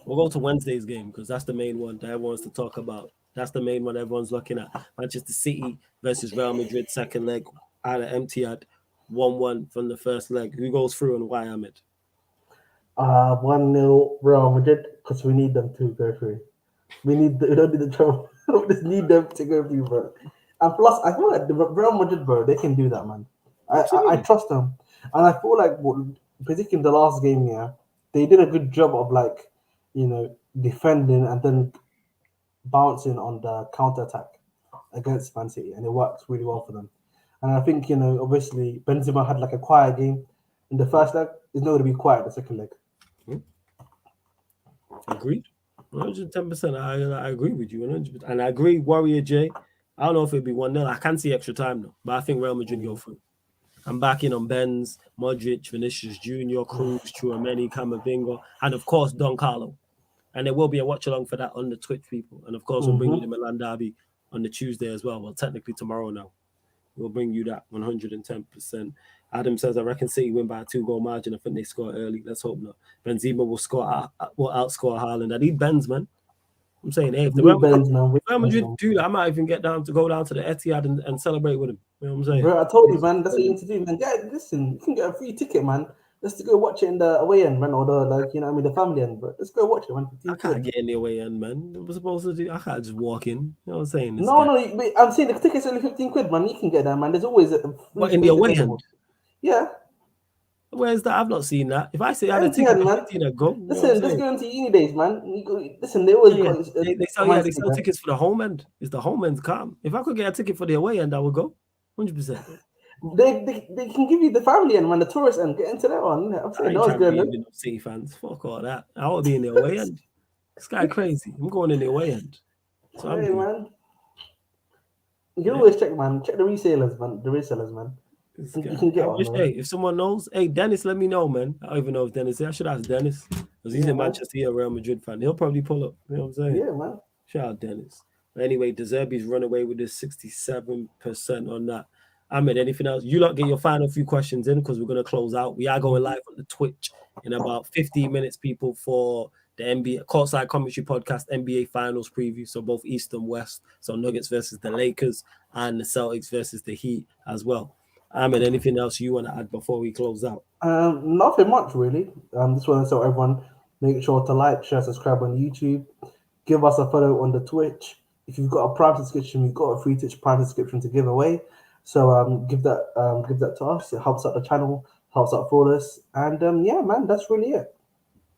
We'll go to Wednesday's game because that's the main one that everyone wants to talk about. That's the main one everyone's looking at. Manchester City versus Real Madrid, second leg out of Etihad, 1-1 from the first leg. Who goes through and why, Ahmed? 1-0 Real Madrid because we need them to go through. We don't need the trouble. We just need them to go through, bro. And plus, I feel like the Real Madrid, bro, they can do that, man. I trust them. And I feel like, particularly in the last game, yeah, they did a good job of, like, you know, defending and then bouncing on the counter-attack against Man City. And it works really well for them. And I think, you know, obviously, Benzema had, like, a quiet game in the first leg. It's not going to be quiet in the second leg. Agreed. 110%. I agree with you 100%. And I agree, Warrior J. I don't know if it'll be 1-0. I can see extra time though, but I think Real Madrid go through. I'm backing on Benz, Modric, Vinicius Jr., Cruz, Tchouameni, Camavinga, and of course Don Carlo. And there will be a watch along for that on the Twitch, people. And of course, we'll bring you the Milan Derby on the Tuesday as well. Well, technically tomorrow now. We'll bring you that 110%. Adam says, I reckon City win by a 2-goal margin. I think they score early. Let's hope not. Benzema will outscore Haaland. I need Benz, man. I'm saying, hey, if the Real Madrid do that, I might even go down to the Etihad and celebrate with him. You know what I'm saying? Bro, I told you, man, that's what you need to do, man. Yeah, listen, you can get a free ticket, man. Just to go watch it in the away end, man, or the family end, but let's go watch it, man. I can't get in the away end, man. What was supposed to do? I can't just walk in. You know what I'm saying? No, I'm saying the ticket's only 15 quid, man. You can get that, man. There's always a What, in the away end? Yeah. Where's that? I've not seen that. If I say I had a ticket for 15, I'd go. Listen, just go into uni days, man. Listen, they always they sell tickets for the home end. It's the home end calm. If I could get a ticket for the away end, I would go. 100%. They can give you the family end, man, the tourist end. Get into that one. I'm saying those good. City fans, fuck all that. I want to be in the away end. This guy crazy. I'm going in the away end. So hey, man. You can always check, man. Check the resellers, man. You can get one. Hey, if someone knows, hey, Dennis, let me know, man. I don't even know if Dennis is. I should ask Dennis because he's in Manchester. He's a Real Madrid fan. He'll probably pull up. You know what I'm saying? Yeah, man. Shout out Dennis. But anyway, De Zerbi's run away with this 67% on that. Ahmed, anything else? You lot get your final few questions in because we're going to close out. We are going live on the Twitch in about 15 minutes, people, for the NBA Courtside Commentary Podcast NBA Finals preview. So both East and West. So Nuggets versus the Lakers and the Celtics versus the Heat as well. Ahmed, anything else you want to add before we close out? Nothing much, really. Just want to tell everyone, make sure to like, share, subscribe on YouTube. Give us a follow on the Twitch. If you've got a Prime subscription, we've got a free Twitch Prime subscription to give away. So give that to us. It helps out the channel, helps out for us. And yeah, man, that's really it.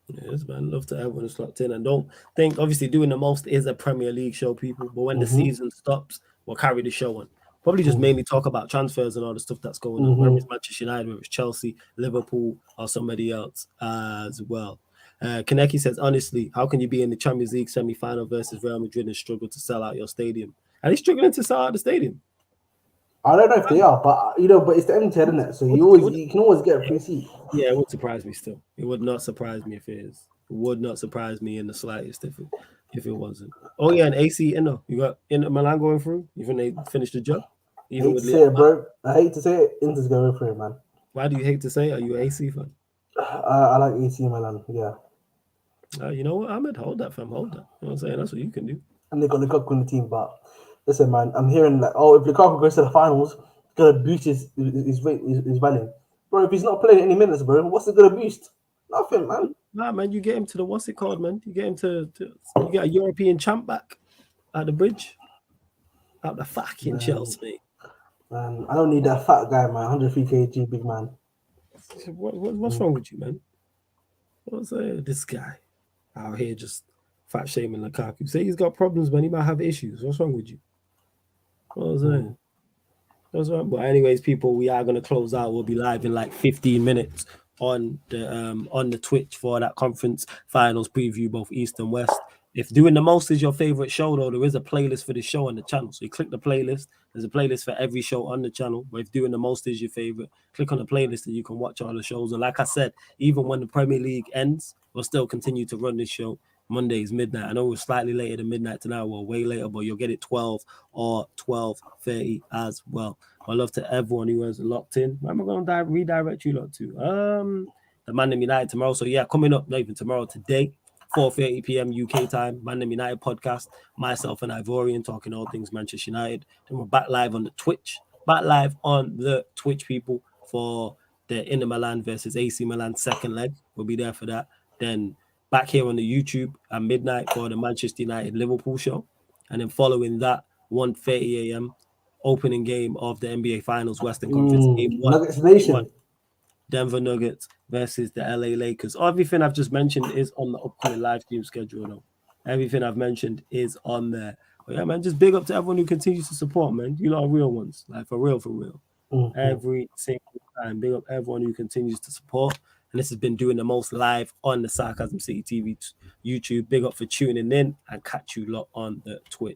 Yes, man. Love to everyone who's locked in. And don't think, obviously, doing the most is a Premier League show, people. But when the season stops, we'll carry the show on. Probably just mainly talk about transfers and all the stuff that's going on, whether it's Manchester United, whether it's Chelsea, Liverpool, or somebody else as well. Kaneki says, honestly, how can you be in the Champions League semi-final versus Real Madrid and struggle to sell out your stadium? Are they struggling to sell out the stadium? I don't know if they are, but but it's the MTN, isn't it? So you can always get a free seat. Yeah, it would surprise me still. It would not surprise me if it is. It would not surprise me in the slightest if it wasn't. Oh yeah, and AC Inter. You got Inter Milan going through. You think they finished the job? I Even hate with to say it, Liam. bro. I hate to say it. Inter's going for it, man. Why do you hate to say it? Are you an AC fan? I like AC Milan, yeah. You know what, Ahmed? Hold that, fam. Hold that. You know what I'm saying? That's what you can do. And they got Lukaku in the team, but listen, man, I'm hearing like, oh, if Lukaku goes to the finals, it's gonna boost his value, bro. If he's not playing any minutes, bro, what's it gonna boost? Nothing, man. Nah, man, you get him to the what's it called, man? You get him to you get a European champ back at the bridge. Out the fucking Chelsea. Man, I don't need that fat guy, man. 103 kg, big man. What's wrong with you, man? What's this guy out here just fat shaming Lukaku? Say he's got problems, man. He might have issues. What's wrong with you? What was saying? That's right. But anyways, people, we are gonna close out. We'll be live in like 15 minutes on the Twitch for that conference finals preview, both East and West. If doing the most is your favorite show, though, there is a playlist for the show on the channel. So you click the playlist. There's a playlist for every show on the channel. But if doing the most is your favorite, click on the playlist and you can watch all the shows. And like I said, even when the Premier League ends, we'll still continue to run this show Mondays midnight. I know we're slightly later than midnight tonight. We're way later, but you'll get it 12 or 12:30 as well. I love to everyone who has locked in. Where am I going to redirect you lot to? The Mandem United tomorrow. So yeah, coming up, not even tomorrow, today, 4:30 p.m. UK time, Mandem United podcast. Myself and Ivorian talking all things Manchester United. Then we're back live on the Twitch. Back live on the Twitch, people, for the Inter Milan versus AC Milan second leg. We'll be there for that. Then back here on the YouTube at midnight for the Manchester United Liverpool show. And then following that, 1:30 a.m. opening game of the NBA Finals Western Conference. Game one, Nuggets Nation. Denver Nuggets versus the LA Lakers. Everything I've just mentioned is on the upcoming live stream schedule now. Everything I've mentioned is on there. But yeah, man, just big up to everyone who continues to support, man. You lot are real ones. Like, for real, for real. Every single time. Big up everyone who continues to support. And this has been doing the most live on the Sarcasm City TV YouTube. Big up for tuning in and catch you lot on the Twitch.